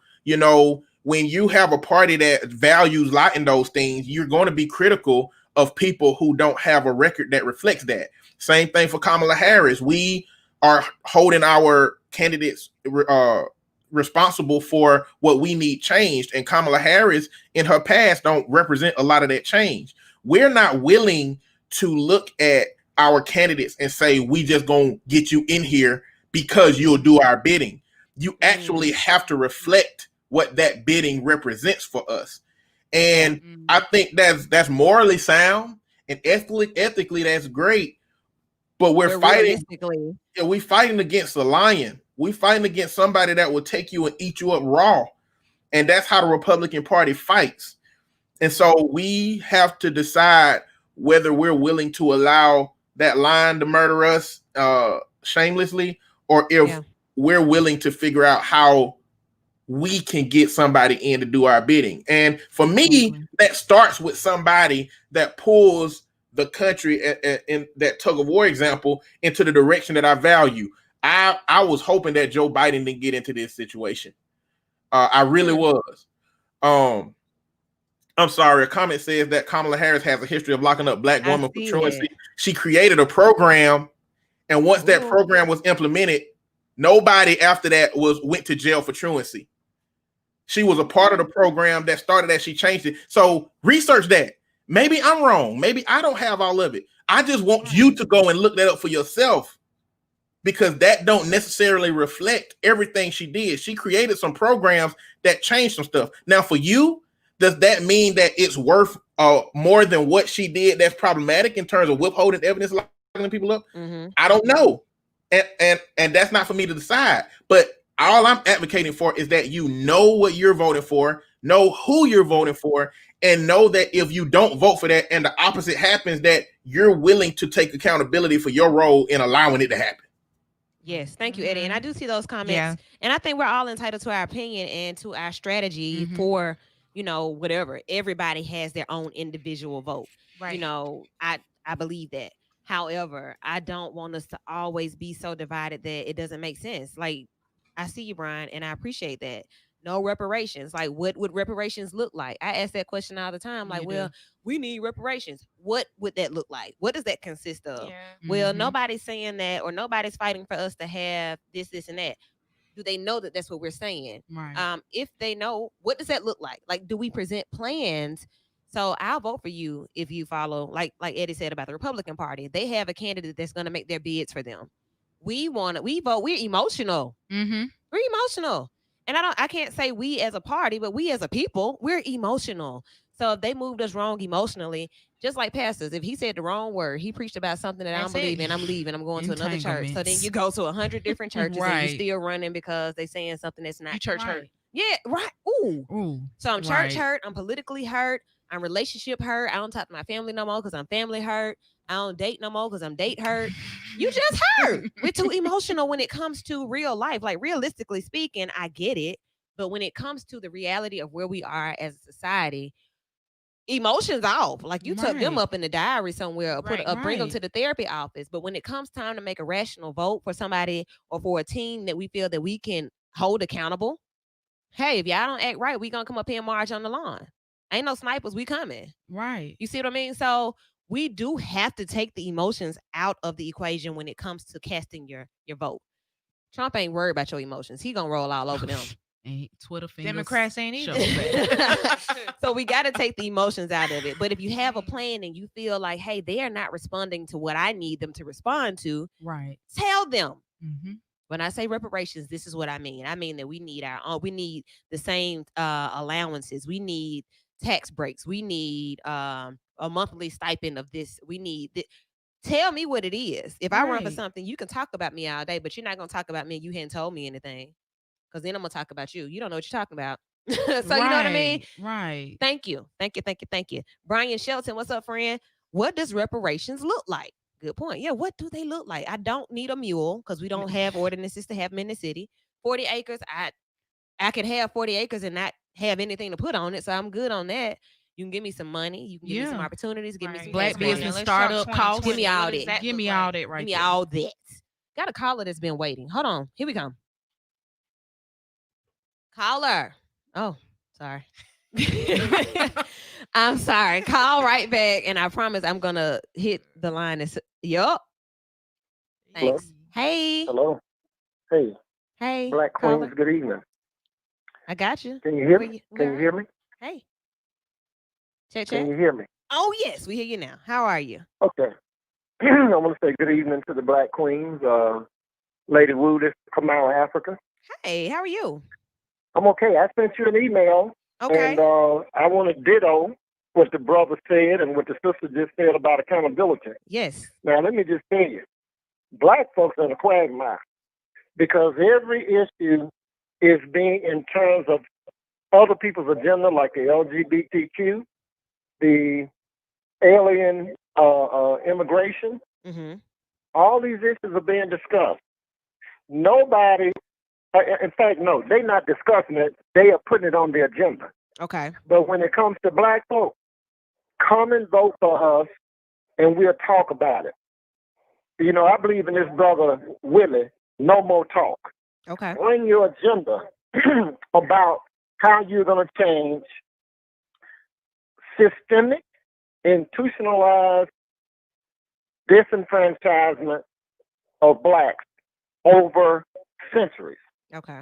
when you have a party that values a lot in those things, you're going to be critical of people who don't have a record that reflects that. Same thing for Kamala Harris. We are holding our candidates responsible for what we need changed, and Kamala Harris in her past don't represent a lot of that change. We're not willing to look at our candidates and say we just gonna get you in here because you'll do our bidding. You actually have to reflect what that bidding represents for us. And I think that's morally sound and ethically that's great. But we're fighting. Realistically. We fighting against a lion. We fighting against somebody that will take you and eat you up raw. And that's how the Republican Party fights. And so we have to decide whether we're willing to allow that lion to murder us shamelessly, or if we're willing to figure out how we can get somebody in to do our bidding. And for me, that starts with somebody that pulls the country in that tug of war example into the direction that I value. I was hoping that Joe Biden didn't get into this situation. I really was. I'm sorry. A comment says that Kamala Harris has a history of locking up black I women for see truancy. that. She created a program, and once that Ooh. program was implemented, nobody after that went to jail for truancy. She was a part of the program that started that. She changed it. So research that. Maybe I'm wrong. Maybe I don't have all of it. I just want you to go and look that up for yourself, because that don't necessarily reflect everything she did. She created some programs that changed some stuff. Now, for you, does that mean that it's worth more than what she did that's problematic in terms of withholding evidence, locking people up? Mm-hmm. I don't know. And that's not for me to decide. But all I'm advocating for is that you know what you're voting for, know who you're voting for, and know that if you don't vote for that and the opposite happens, that you're willing to take accountability for your role in allowing it to happen. Yes, thank you, Eddie. And I do see those comments. Yeah. And I think we're all entitled to our opinion and to our strategy for, whatever. Everybody has their own individual vote. Right. I believe that. However, I don't want us to always be so divided that it doesn't make sense. Like, I see you, Brian, and I appreciate that. No reparations. Like, what would reparations look like? I ask that question all the time. Like, well, we need reparations. What would that look like? What does that consist of? Yeah. Well, nobody's saying that, or nobody's fighting for us to have this, and that. Do they know that that's what we're saying? Right. If they know, what does that look like? Like, do we present plans? So I'll vote for you if you follow, like Eddie said about the Republican Party. They have a candidate that's going to make their bids for them. We vote. We're emotional. Mm-hmm. We're emotional. And I can't say we as a party, but we as a people, we're emotional. So if they moved us wrong emotionally, just like pastors, if he said the wrong word, he preached about something that I don't believe in, I'm leaving, I'm going to another church. So then you go to 100 different churches and you're still running because they saying something that's not church hurt. Yeah, right. Ooh. So I'm church hurt, I'm politically hurt, I'm relationship hurt. I don't talk to my family no more because I'm family hurt. I don't date no more because I'm date hurt. You just hurt. We're too emotional when it comes to real life. Like, realistically speaking, I get it. But when it comes to the reality of where we are as a society, emotions off. Like, you tuck them up in the diary somewhere or bring them to the therapy office. But when it comes time to make a rational vote for somebody or for a team that we feel that we can hold accountable, hey, if y'all don't act right, we gonna come up here and march on the lawn. Ain't no snipers, we coming. Right. You see what I mean? So we do have to take the emotions out of the equation when it comes to casting your vote. Trump ain't worried about your emotions. He gonna roll all over them. And Twitter fingers. Democrats ain't either. So we got to take the emotions out of it. But if you have a plan and you feel like, hey, they are not responding to what I need them to respond to, right, tell them. Mm-hmm. When I say reparations, this is what I mean. I mean that we need our own. We need the same allowances. We need tax breaks. We need a monthly stipend of this. We need. Tell me what it is. If I run for something, you can talk about me all day, but you're not gonna talk about me. You hadn't told me anything, because then I'm gonna talk about you. You don't know what you're talking about. So you know what I mean? Right. Thank you. Brian Shelton, what's up, friend? What does reparations look like? Good point. Yeah, what do they look like? I don't need a mule because we don't have ordinances to have them in the city. 40 acres, I could have 40 acres and not have anything to put on it, so I'm good on that. You can give me some money. You can give me some opportunities. Give me some black business startup costs. Give me all that. Give me all that right Give me all that. Got a caller that's been waiting. Hold on. Here we come. Caller. Oh, sorry. I'm sorry. Call right back, and I promise I'm gonna hit the line. Yup. Thanks. Hello? Hey. Hello. Hey. Hey. Black caller. Queens, good evening. I got you. Can you hear me? Can you hear me? Hey. Check. Can you hear me? Oh, yes, we hear you now. How are you? Okay. I want to say good evening to the Black Queens. Lady Wu, this is Kamala, Africa. Hey, how are you? I'm okay. I sent you an email. Okay. And I want to ditto what the brother said and what the sister just said about accountability. Yes. Now, let me just tell you, black folks are in a quagmire because every issue is being in terms of other people's agenda, like the LGBTQ, the alien immigration. Mm-hmm. All these issues are being discussed. Nobody, in fact, no, they're not discussing it. They are putting it on the agenda. Okay. But when it comes to black folks, come and vote for us, and we'll talk about it. You know, I believe in this brother, Willie, no more talk. Okay. Bring your agenda about how you're going to change systemic, institutionalized disenfranchisement of blacks over centuries. Okay.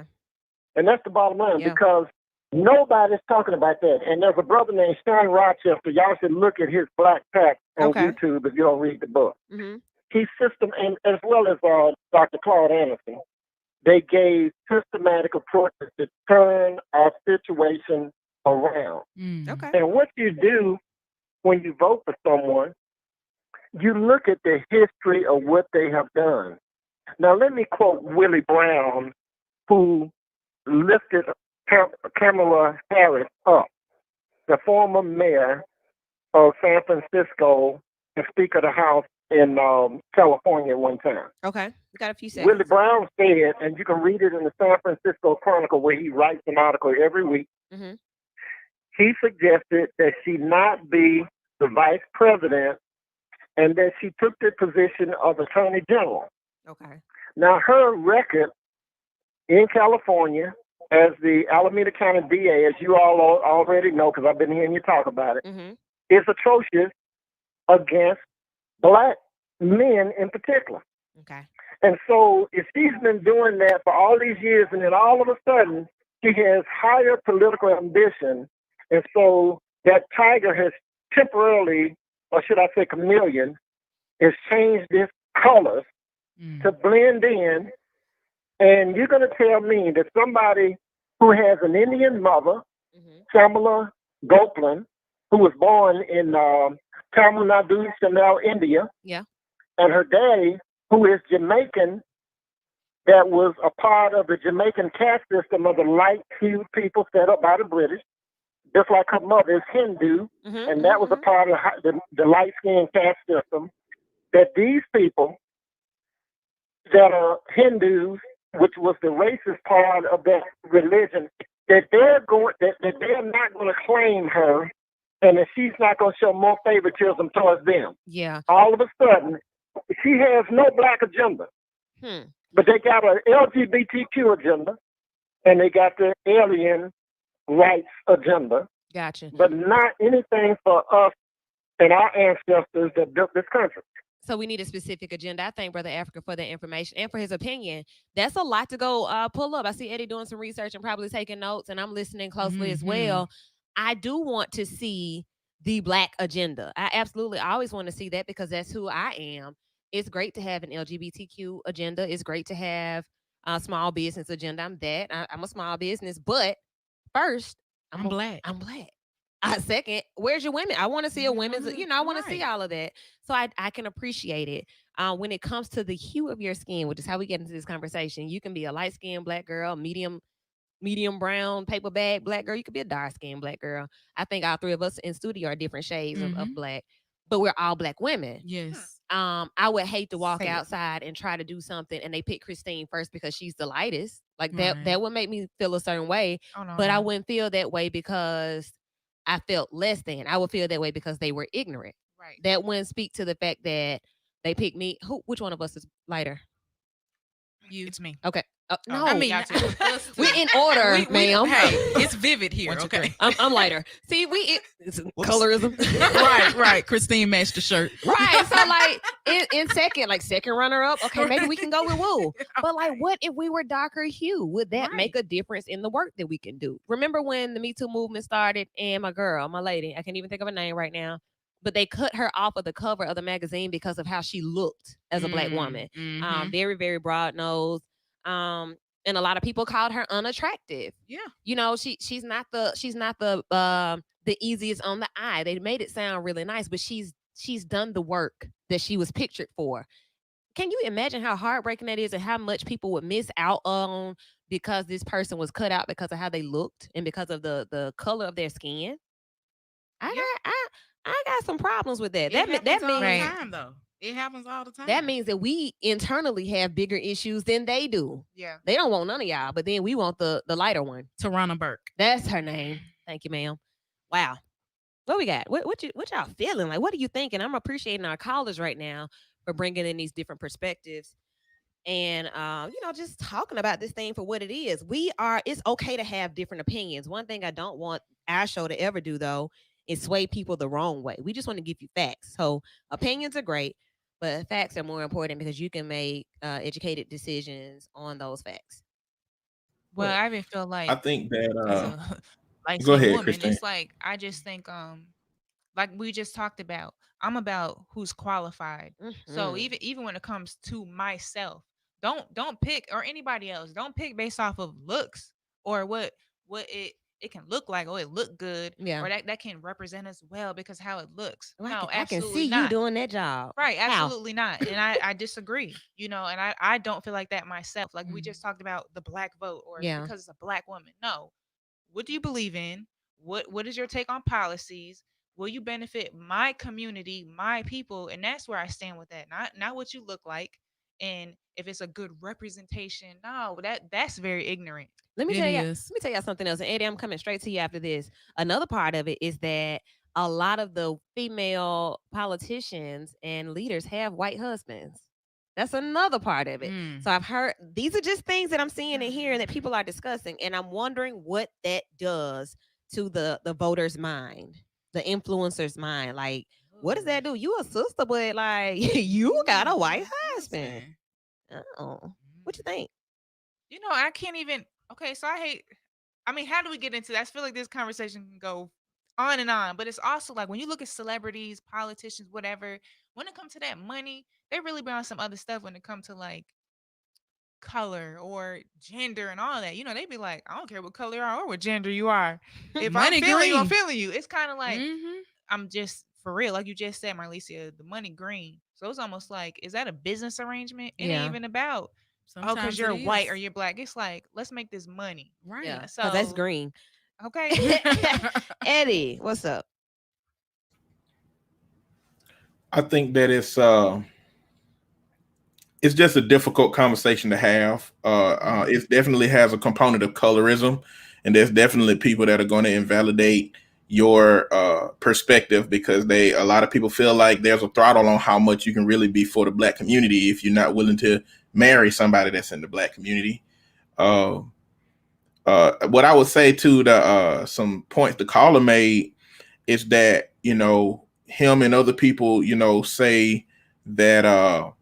And that's the bottom line Yeah. because nobody's talking about that. And there's a brother named Sean Rochester. Y'all should look at his Black Pact on Okay. YouTube if you don't read the book. Mm-hmm. He system, and as well as Dr. Claude Anderson, they gave systematic approaches to turn our situation around. Okay. And what you do when you vote for someone, you look at the history of what they have done. Now, let me quote Willie Brown, who lifted Kamala Harris up, the former mayor of San Francisco and Speaker of the House in California one time. Okay. We got a few seconds. Willie Brown said, and you can read it in the San Francisco Chronicle where he writes an article every week. Mm-hmm. He suggested that she not be the vice president and that she took the position of attorney general. Okay. Now, her record in California as the Alameda County DA, as you all already know, because I've been hearing you talk about it, Mm-hmm. is atrocious against black men in particular. Okay. And so if she's been doing that for all these years and then all of a sudden she has higher political ambition, and so that tiger has temporarily, or should I say chameleon, has changed its colors to blend in, and you're going to tell me that somebody who has an Indian mother, Kamala Goplan, who was born in Tamil Nadu, Chanel, India, Yeah. and her daddy, who is Jamaican, that was a part of the Jamaican caste system of the light-hued people set up by the British, just like her mother is Hindu, and that was a part of the light-skinned caste system, that these people that are Hindus, which was the racist part of that religion, that they're not going to claim her, and that she's not going to show more favoritism towards them. Yeah. All of a sudden, she has no black agenda, but they got an LGBTQ agenda, and they got the alien rights agenda. Gotcha. But not anything for us and our ancestors that built this country. So we need a specific agenda. I thank Brother Africa for that information and for his opinion. That's a lot to go pull up. I see Eddie doing some research and probably taking notes, and I'm listening closely as well. I do want to see the black agenda. I always want to see that because that's who I am. It's great to have an LGBTQ agenda. It's great to have a small business agenda. I'm a small business, but first, I'm black. I'm black. Second, where's your women? I want to see a women's, I want to see all of that. So I can appreciate it. When it comes to the hue of your skin, which is how we get into this conversation, you can be a light-skinned black girl, medium brown, paper bag black girl. You could be a dark-skinned black girl. I think all three of us in studio are different shades of black, but we're all black women. Yes. I would hate to walk outside and try to do something and they pick Christine first because she's the lightest. Like that would make me feel a certain way. Oh, no, but no. I wouldn't feel that way because I felt less than. I would feel that way because they were ignorant. Right. That wouldn't speak to the fact that they picked me. Which one of us is lighter? You. It's me. Okay. No, I mean, we in order, ma'am. Hey, it's vivid here. Okay, I'm lighter. See, it's colorism. right. Christine matched the shirt. Right. So like in second runner up. Okay, maybe we can go with Woo. But like, what if we were darker hue? Would that make a difference in the work that we can do? Remember when the Me Too movement started and my lady, I can't even think of her name right now, but they cut her off of the cover of the magazine because of how she looked as a black woman. Very, very broad nose. And a lot of people called her unattractive. Yeah. She's not the easiest on the eye. They made it sound really nice, but she's done the work that she was pictured for. Can you imagine how heartbreaking that is and how much people would miss out on because this person was cut out because of how they looked and because of the color of their skin? I got some problems with that. That means all the time, though. It happens all the time. That means that we internally have bigger issues than they do. Yeah. They don't want none of y'all, but then we want the lighter one. Tarana Burke. That's her name. Thank you, ma'am. Wow. What we got? What y'all feeling? Like, what are you thinking? I'm appreciating our callers right now for bringing in these different perspectives and, just talking about this thing for what it is. It's okay to have different opinions. One thing I don't want our show to ever do, though, and sway people the wrong way. We just want to give you facts. So opinions are great, but facts are more important because you can make educated decisions on those facts. Well, What? I even feel I like think that as a light go skinned ahead, woman, Christine. it's like I just think like we just talked about, I'm about who's qualified. So Hmm. even when it comes to myself, don't pick, or anybody else, don't pick based off of looks or what it can look like. Oh, it look good, Yeah. or that can represent us well because how it looks. Oh, No, I can see absolutely you not. doing that job. Right, How? absolutely not. And I disagree, and I don't feel like that myself. Like we Mm. just talked about the black vote, or Yeah. because it's a black woman. No. What do you believe in? What is your take on policies? Will you benefit my community, my people? And that's where I stand with that. Not what you look like, and if it's a good representation. No, that's very ignorant. Let me It tell you. is. Let me tell you something else. And Eddie, I'm coming straight to you after this. Another part of it is that a lot of the female politicians and leaders have white husbands. That's another part of it. Mm. So I've heard these are just things that I'm seeing and hearing that people are discussing, and I'm wondering what that does to the voter's mind, the influencer's mind. Like, what does that do? You a sister, but like you got a white husband. Husband. Oh, what you think? I can't even. Okay, so I hate. I mean, how do we get into that? I feel like this conversation can go on and on, but it's also like when you look at celebrities, politicians, whatever. When it comes to that money, they really be on some other stuff. When it comes to like color or gender and all that, they be like, I don't care what color you are or what gender you are. If I'm Money feeling you, I'm green. feeling you. It's kind of like Mm-hmm. I'm just for real, like you just said, Marlicia, the money green. So it's almost like, is that a business arrangement? It ain't Yeah. even about, oh, because Sometimes it you're white or is. you're black. It's like, let's make this money. Right. Yeah, because that's So, green. okay. Eddie, what's up? I think that it's just a difficult conversation to have. It definitely has a component of colorism, and there's definitely people that are going to invalidate your perspective because a lot of people feel like there's a throttle on how much you can really be for the black community if you're not willing to marry somebody that's in the black community. Uh, what I would say to the some points the caller made is that him and other people say that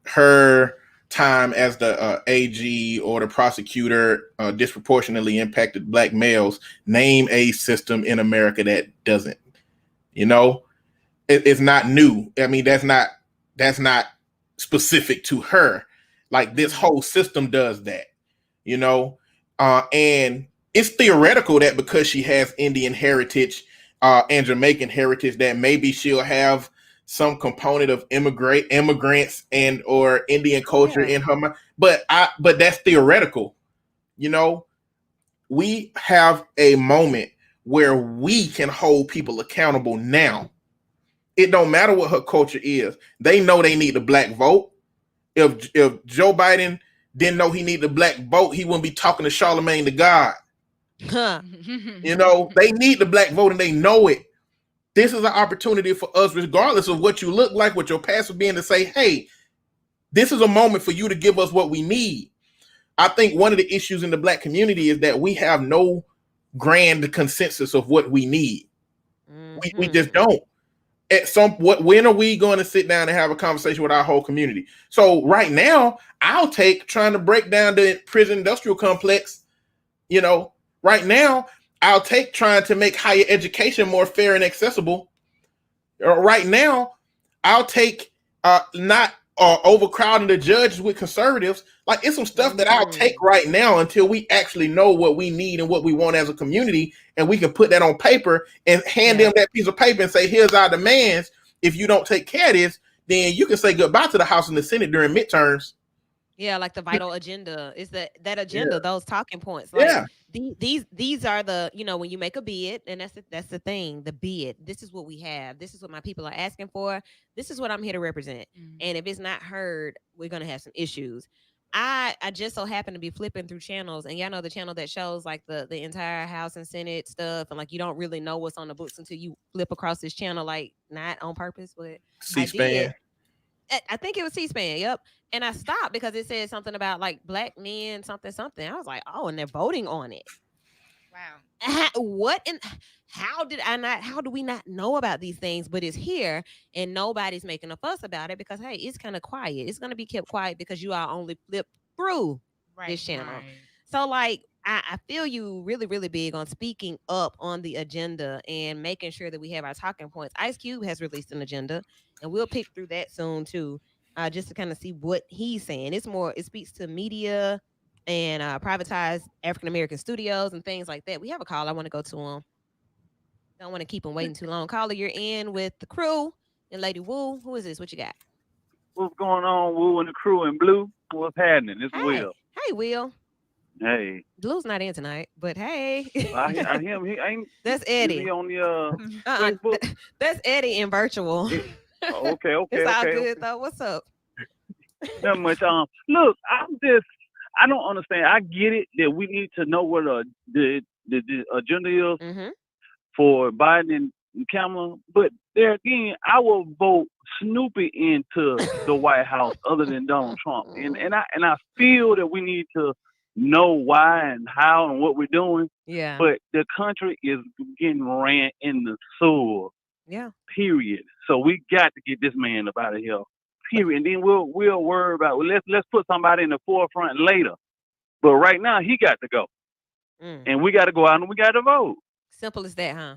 her time as the AG or the prosecutor disproportionately impacted black males. Name a system in America that doesn't. You know, it's not new. I mean, that's not specific to her. Like this whole system does that. You know, and it's theoretical that because she has Indian heritage and Jamaican heritage, that maybe she'll have some component of immigrants and or Indian culture Yeah. in her mind. But that's theoretical. You know, we have a moment where we can hold people accountable now. It don't matter what her culture is. They know they need the black vote. If Joe Biden didn't know he needed a black vote, he wouldn't be talking to Charlemagne the God. Huh. They need the black vote and they know it. This is an opportunity for us, regardless of what you look like, what your past would be, to say, hey, this is a moment for you to give us what we need. I think one of the issues in the black community is that we have no grand consensus of what we need. We just Mm-hmm. don't. When are we going to sit down and have a conversation with our whole community? So right now, I'll take trying to break down the prison industrial complex. Right now, I'll take trying to make higher education more fair and accessible. Right now, I'll take not overcrowding the judges with conservatives. Like it's some stuff that I'll take Mm. right now until we actually know what we need and what we want as a community, and we can put that on paper and hand Yeah. them that piece of paper and say, "Here's our demands. If you don't take care of this, then you can say goodbye to the House and the Senate during midterms." Yeah, like the vital agenda is that agenda, Yeah, those talking points. Like yeah, these are the when you make a bid, and that's the thing, the bid. This is what we have. This is what my people are asking for. This is what I'm here to represent. Mm. And if it's not heard, we're gonna have some issues. I just so happen to be flipping through channels, and y'all know the channel that shows like the entire House and Senate stuff, and like you don't really know what's on the books until you flip across this channel, like not on purpose, but I did. C-SPAN. I think it was C-SPAN. Yep. And I stopped because it said something about like black men, something, something. I was like, oh, and they're voting on it. Wow. What and how do we not know about these things, but it's here and nobody's making a fuss about it because hey, it's kind of quiet. It's going to be kept quiet because you all only flip through Right. this channel. Right. So like I feel you really, really big on speaking up on the agenda and making sure that we have our talking points. Ice Cube has released an agenda and we'll pick through that soon too. Just to kind of see what he's saying. It speaks to media and privatized African American studios and things like that. We have a call. I want to go to him. Don't want to keep him waiting too long. Caller, you're in with the crew and Lady Wu. Who is this? What you got? What's going on, Wu and the crew in blue? What's happening? It's Hey, Will. hey, Will. Hey, Blue's not in tonight, but hey, I hear him. He ain't. that's Is Eddie. he on the Facebook? That's Eddie in virtual. Okay, It's all okay. good though. What's up? Not much. Look, I don't understand. I get it that we need to know what the agenda is Mm-hmm. for Biden and Kamala, but there again, I will vote Snoopy into the White House other than Donald Trump, and I feel that we need to know why and how and what we're doing. Yeah. But the country is getting ran in the sewer. Yeah. Period. So we got to get this man up out of here. Period. And then we'll worry about let's put somebody in the forefront later. But right now he got to go, and we got to go out and we got to vote. Simple as that, huh?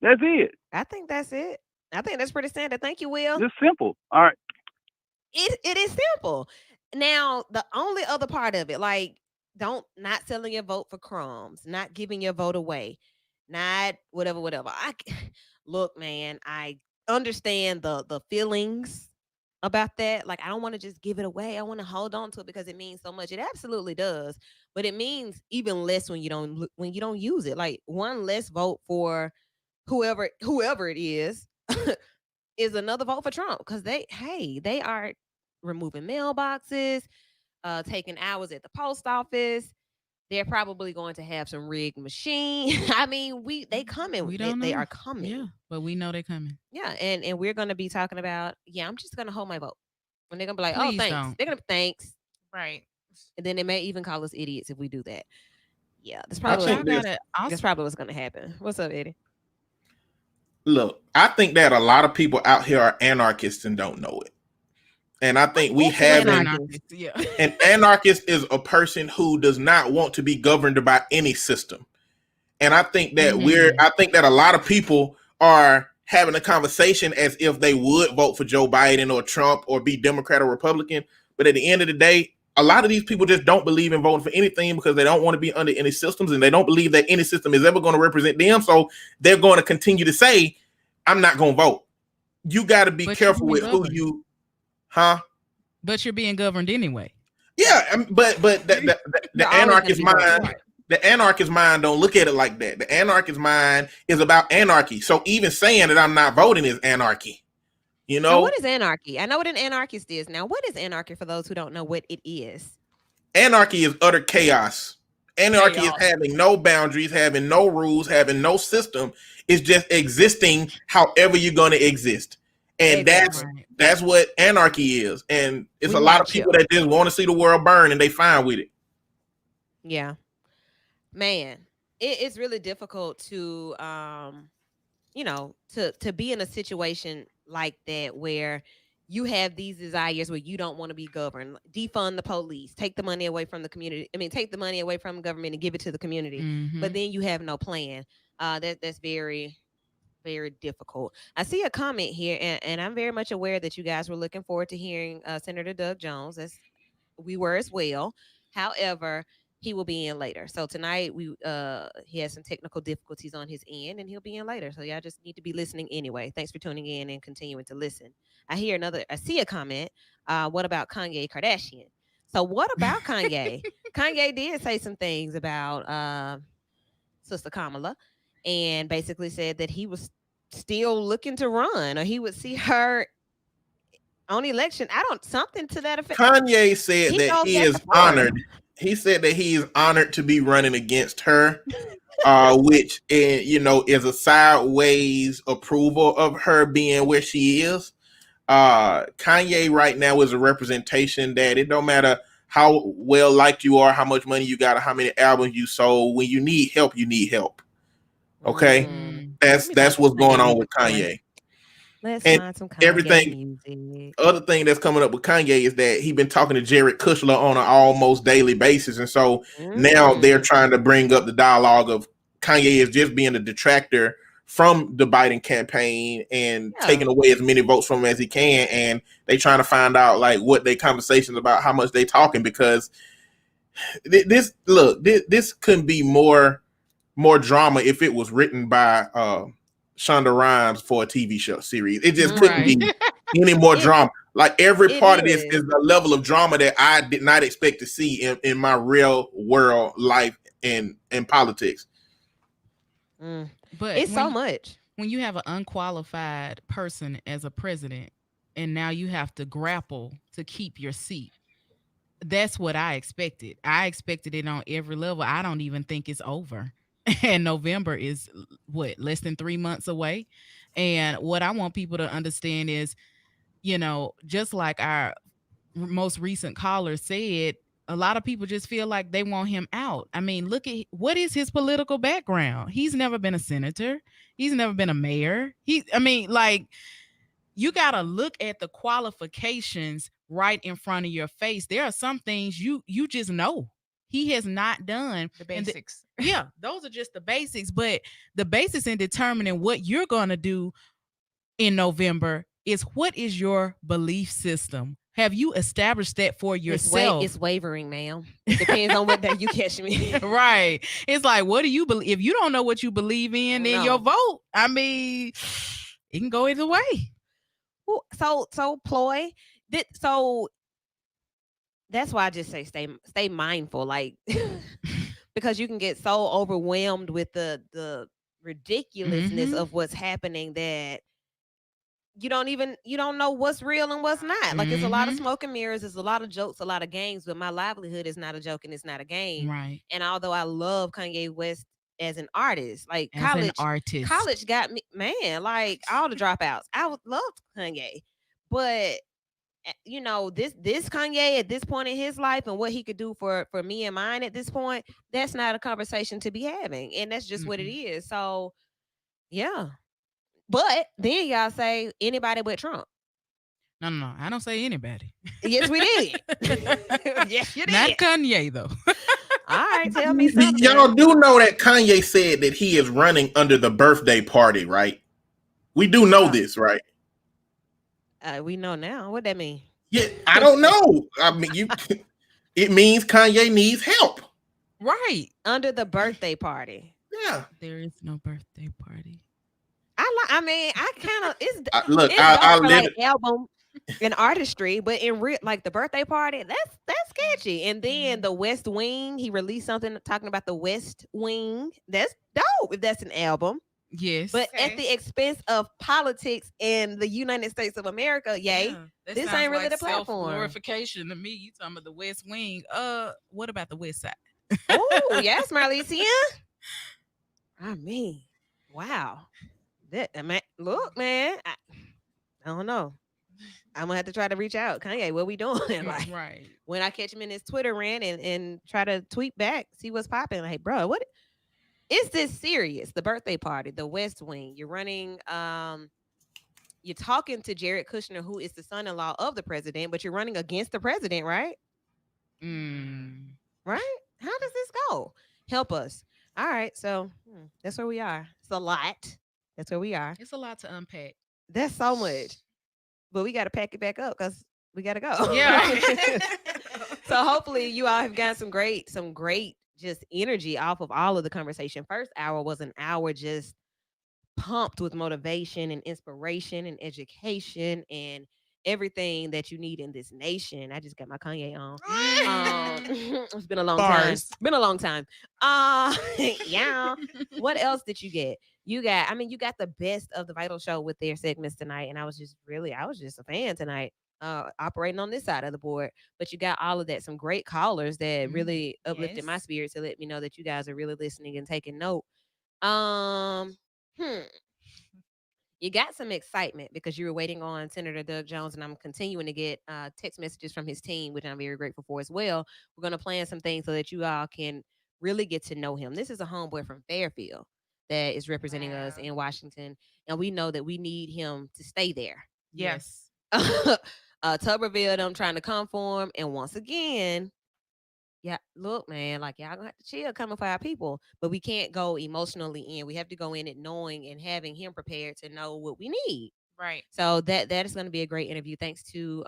That's it. I think that's it. I think that's pretty standard. Thank you, Will. It's simple. All right. It is simple. Now, the only other part of it, like not selling your vote for crumbs, not giving your vote away, not whatever. Look, man, I understand the feelings about that. Like I don't want to just give it away. I want to hold on to it because it means so much. It absolutely does. But it means even less when you don't use it. Like one less vote for whoever it is another vote for Trump because they are removing mailboxes, taking hours at the post office. They're probably going to have some rigged machine. I mean, they coming. We don't know. They are coming. Yeah, but we know they're coming. Yeah, and we're going to be talking about. Yeah, I'm just going to hold my vote. When they're going to be like, Please oh, thanks. don't. They're going to be thanks, Right. and then they may even call us idiots if we do that. Yeah, that's I probably think this, that's probably what's going to happen. What's up, Eddie? look, I think that a lot of people out here are anarchists and don't know it. And I think we have an anarchist is a person who does not want to be governed by any system. And I think that I think that a lot of people are having a conversation as if they would vote for Joe Biden or Trump or be Democrat or Republican. But at the end of the day, a lot of these people just don't believe in voting for anything because they don't want to be under any systems and they don't believe that any system is ever going to represent them. So they're going to continue to say, I'm not going to vote. You got to be careful with who you, But you're being governed anyway. Yeah, but the anarchist mind, the anarchist mind don't look at it like that. The anarchist mind is about anarchy. So even saying that I'm not voting is anarchy. You know, now, what is anarchy? I know what an anarchist is. Now, what is anarchy for those who don't know what it is? Anarchy is utter chaos. Anarchy is having no boundaries, having no rules, having no system. It's just existing however you're going to exist. And that's what anarchy is. And it's a lot of people that just want to see the world burn and they fine with it. Yeah. Man, it's really difficult to to be in a situation like that where you have these desires where you don't want to be governed. Defund the police, take the money away from the community. I mean, take the money away from government and give it to the community. Mm-hmm. But then you have no plan. That's very, very difficult. I see a comment here, and I'm very much aware that you guys were looking forward to hearing Senator Doug Jones, as we were as well. However, he will be in later. So tonight he has some technical difficulties on his end, and he'll be in later. So y'all just need to be listening anyway. Thanks for tuning in and continuing to listen. I see a comment. What about Kanye Kardashian? So what about Kanye? Kanye did say some things about Sister Kamala, and basically said that he was still looking to run, or he would see her on election. Something to that effect. Kanye said that he is honored. He said that he is honored to be running against her, which is a sideways approval of her being where she is. Kanye right now is a representation that it don't matter how well liked you are, how much money you got, or how many albums you sold. When you need help, you need help. Okay, Mm. Let me find that's some what's going Kanye on with music, boy. Kanye. Let's And find some Kanye everything music. other thing that's coming up with Kanye is that he been talking to Jared Kushner on an almost daily basis, and so now they're Mm. trying to bring up the dialogue of Kanye is just being a detractor from the Biden campaign and Yeah. taking away as many votes from him as he can, and they trying to find out like what they conversations about, how much they talking, because this couldn't be more drama if it was written by Shonda Rhimes for a TV show series. It just couldn't Right. be any more It drama. Like every it part of this is is. a level of drama that I did not expect to see in my real world life in politics. Mm. But It's so much. when you have an unqualified person as a president and now you have to grapple to keep your seat, that's what I expected. I expected it on every level. I don't even think it's over. And November is what, less than 3 months away. And what I want people to understand is, just like our most recent caller said, a lot of people just feel like they want him out. I mean, look at what is his political background. He's never been a senator. He's never been a mayor. I mean, like, you got to look at the qualifications right in front of your face. There are some things you just know he has not done. The And basics. yeah, those are just the basics. But the basics in determining what you're going to do in November is, what is your belief system? Have you established that for yourself? It's wavering, ma'am. It depends on what day you catch me. Right. It's like, what do you believe? If you don't know what you believe in, then your vote, I mean, it can go either way. So Ploy, so that's why I just say stay mindful, like because you can get so overwhelmed with the ridiculousness Mhm. of what's happening that you don't know what's real and what's not. Like, it's a lot of Mhm. smoke and mirrors, it's a lot of jokes, a lot of games, but my livelihood is not a joke and it's not a game. Right. And although I love Kanye West as an artist, like As an artist. college got me, man, like all the dropouts. I would love Kanye. But this Kanye at this point in his life and what he could do for me and mine at this point, that's not a conversation to be having. And that's just what it Mm-mm. is. So yeah. But then y'all say anybody but Trump. No. I don't say anybody. Yes, we did. Yes, you Not did. Kanye, though. All right, tell me something. Y'all do know that Kanye said that he is running under the birthday party, right? We do know this, right? We know now. What that mean? Yeah, I don't know. I mean, it means Kanye needs help. Right. Under the birthday party. Yeah. There is no birthday party. I mean, I kind of it's Look, it's dope for like album and artistry, but in real, like the birthday party, that's sketchy. And then the West Wing, he released something talking about the West Wing. That's dope if that's an album. Yes. But at the expense of politics in the United States of America, yay. Yeah, This ain't really the platform. Glorification to me. You talking about the West Wing? What about the West Side? Oh yes, Marlicia. I mean, wow. Man, look, man. I don't know. I'm gonna have to try to reach out. Kanye, what we doing? Like, Right. when I catch him in his Twitter rant and try to tweet back, see what's popping. Like, bro, what is this serious? The birthday party, the West Wing. You're running. You're talking to Jared Kushner, who is the son-in-law of the president, but you're running against the president, right? Right? How does this go? Help us. All right, so that's where we are. It's a lot. That's where we are. It's a lot to unpack. That's so much. But we got to pack it back up because we got to go. Yeah. So hopefully you all have gotten some great just energy off of all of the conversation. First hour was an hour just pumped with motivation and inspiration and education and everything that you need in this nation. I just got my Kanye on. It's been a long time. Been a long time. Yeah. What else did you get? You got the best of the Vital Show with their segments tonight. And I was just a fan tonight, operating on this side of the board. But you got all of that. Some great callers that really uplifted my spirits to let me know that you guys are really listening and taking note. You got some excitement because you were waiting on Senator Doug Jones, and I'm continuing to get text messages from his team, which I'm very grateful for as well. We're going to plan some things so that you all can really get to know him. This is a homeboy from Fairfield that is representing us Wow. in Washington, and we know that we need him to stay there. Yeah. Yes. Tuberville, them trying to come for him, and once again, yeah, look, man, like y'all gonna have to chill coming for our people, but we can't go emotionally in. We have to go in it knowing and having him prepared to know what we need. Right. So that is going to be a great interview. Thanks to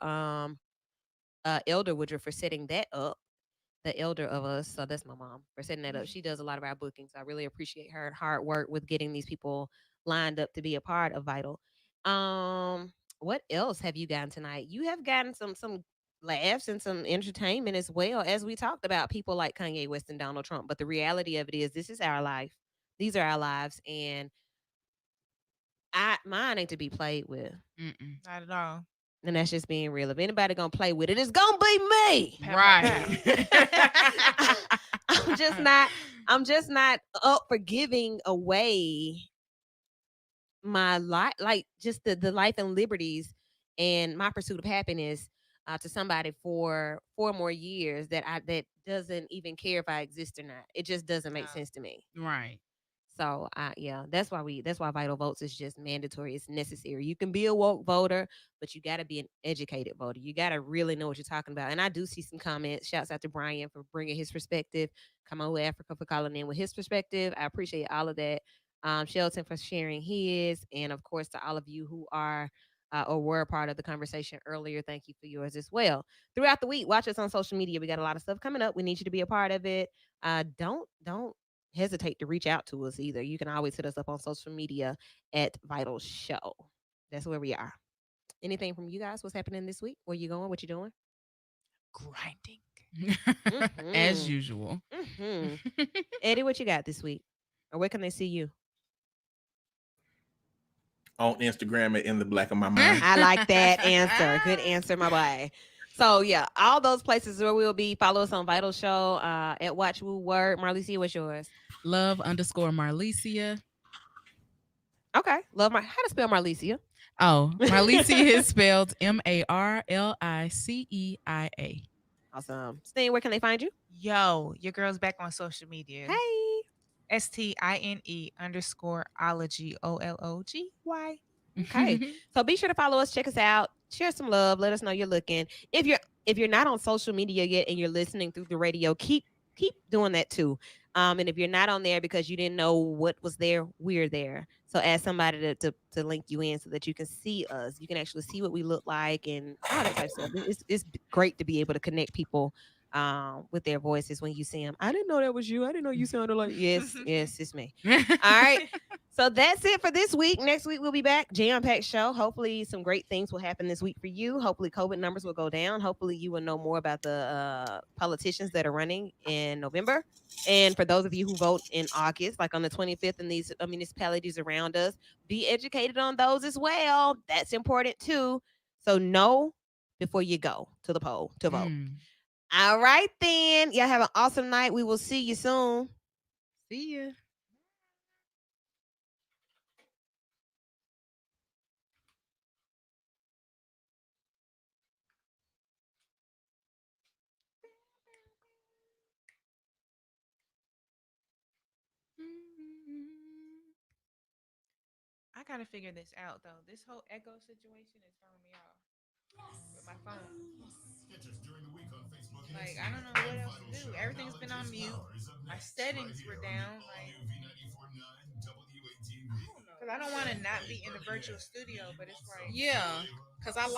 Elder Woodruff for setting that up. The elder of us, so that's my mom, for setting that up. She does a lot of our bookings. I really appreciate her hard work with getting these people lined up to be a part of Vital. What else have you gotten tonight? You have gotten some laughs and some entertainment as well, as we talked about people like Kanye West and Donald Trump. But the reality of it is, this is our life. These are our lives, and mine ain't to be played with. Mm-mm. Not at all. And that's just being real. If anybody gonna play with it, it's gonna be me. Right. I'm just not up for giving away my life, like just the life and liberties and my pursuit of happiness to somebody for 4 more years that doesn't even care if I exist or not. It just doesn't make No. sense to me. Right. So yeah, that's why Vital Votes is just mandatory. It's necessary. You can be a woke voter, but you got to be an educated voter. You got to really know what you're talking about. And I do see some comments. Shouts out to Brian for bringing his perspective. Come on, Africa, for calling in with his perspective. I appreciate all of that. Shelton for sharing his, and of course to all of you who are or were a part of the conversation earlier. Thank you for yours as well. Throughout the week, watch us on social media. We got a lot of stuff coming up. We need you to be a part of it. Don't hesitate to reach out to us either. You can always hit us up on social media at Vital Show. That's where we are. Anything from you guys? What's happening this week? Where you going? What you doing? Grinding. As usual. Eddie, what you got this week? Or where can they see you? On Instagram at In the Black of My Mind. I like that answer. Good answer, my boy. So yeah, all those places where we'll be. Follow us on Vital Show at Watch Woo Word. Marlicia, what's yours? Love_Marlicia. Okay. How to spell Marlicia? Oh, Marlicia is spelled Marliceia. Awesome. Steen, where can they find you? Yo, your girl's back on social media. Hey. STINE_ology OLOGY. Okay. So be sure to follow us, check us out, share some love, let us know you're looking. If you're not on social media yet and you're listening through the radio, keep doing that too. And if you're not on there because you didn't know what was there, we're there. So ask somebody to link you in so that you can see us. You can actually see what we look like and all that type of stuff. It's great to be able to connect people with their voices when you see them. I didn't know that was you. I didn't know you sounded like yes, it's me. All right. So that's it for this week. Next week we'll be back. Jam-packed show. Hopefully some great things will happen this week for you. Hopefully COVID numbers will go down. Hopefully you will know more about the politicians that are running in November. And for those of you who vote in August, like on the 25th in these municipalities around us, be educated on those as well. That's important too. So know before you go to the poll to vote. All right, then. Y'all have an awesome night. We will see you soon. See ya. I gotta figure this out though. This whole echo situation is throwing me off with my phone. Like I don't know what else to do. Everything's been on mute. My settings were down. Like because I don't want to not be in the virtual studio, but it's like Yeah, because I like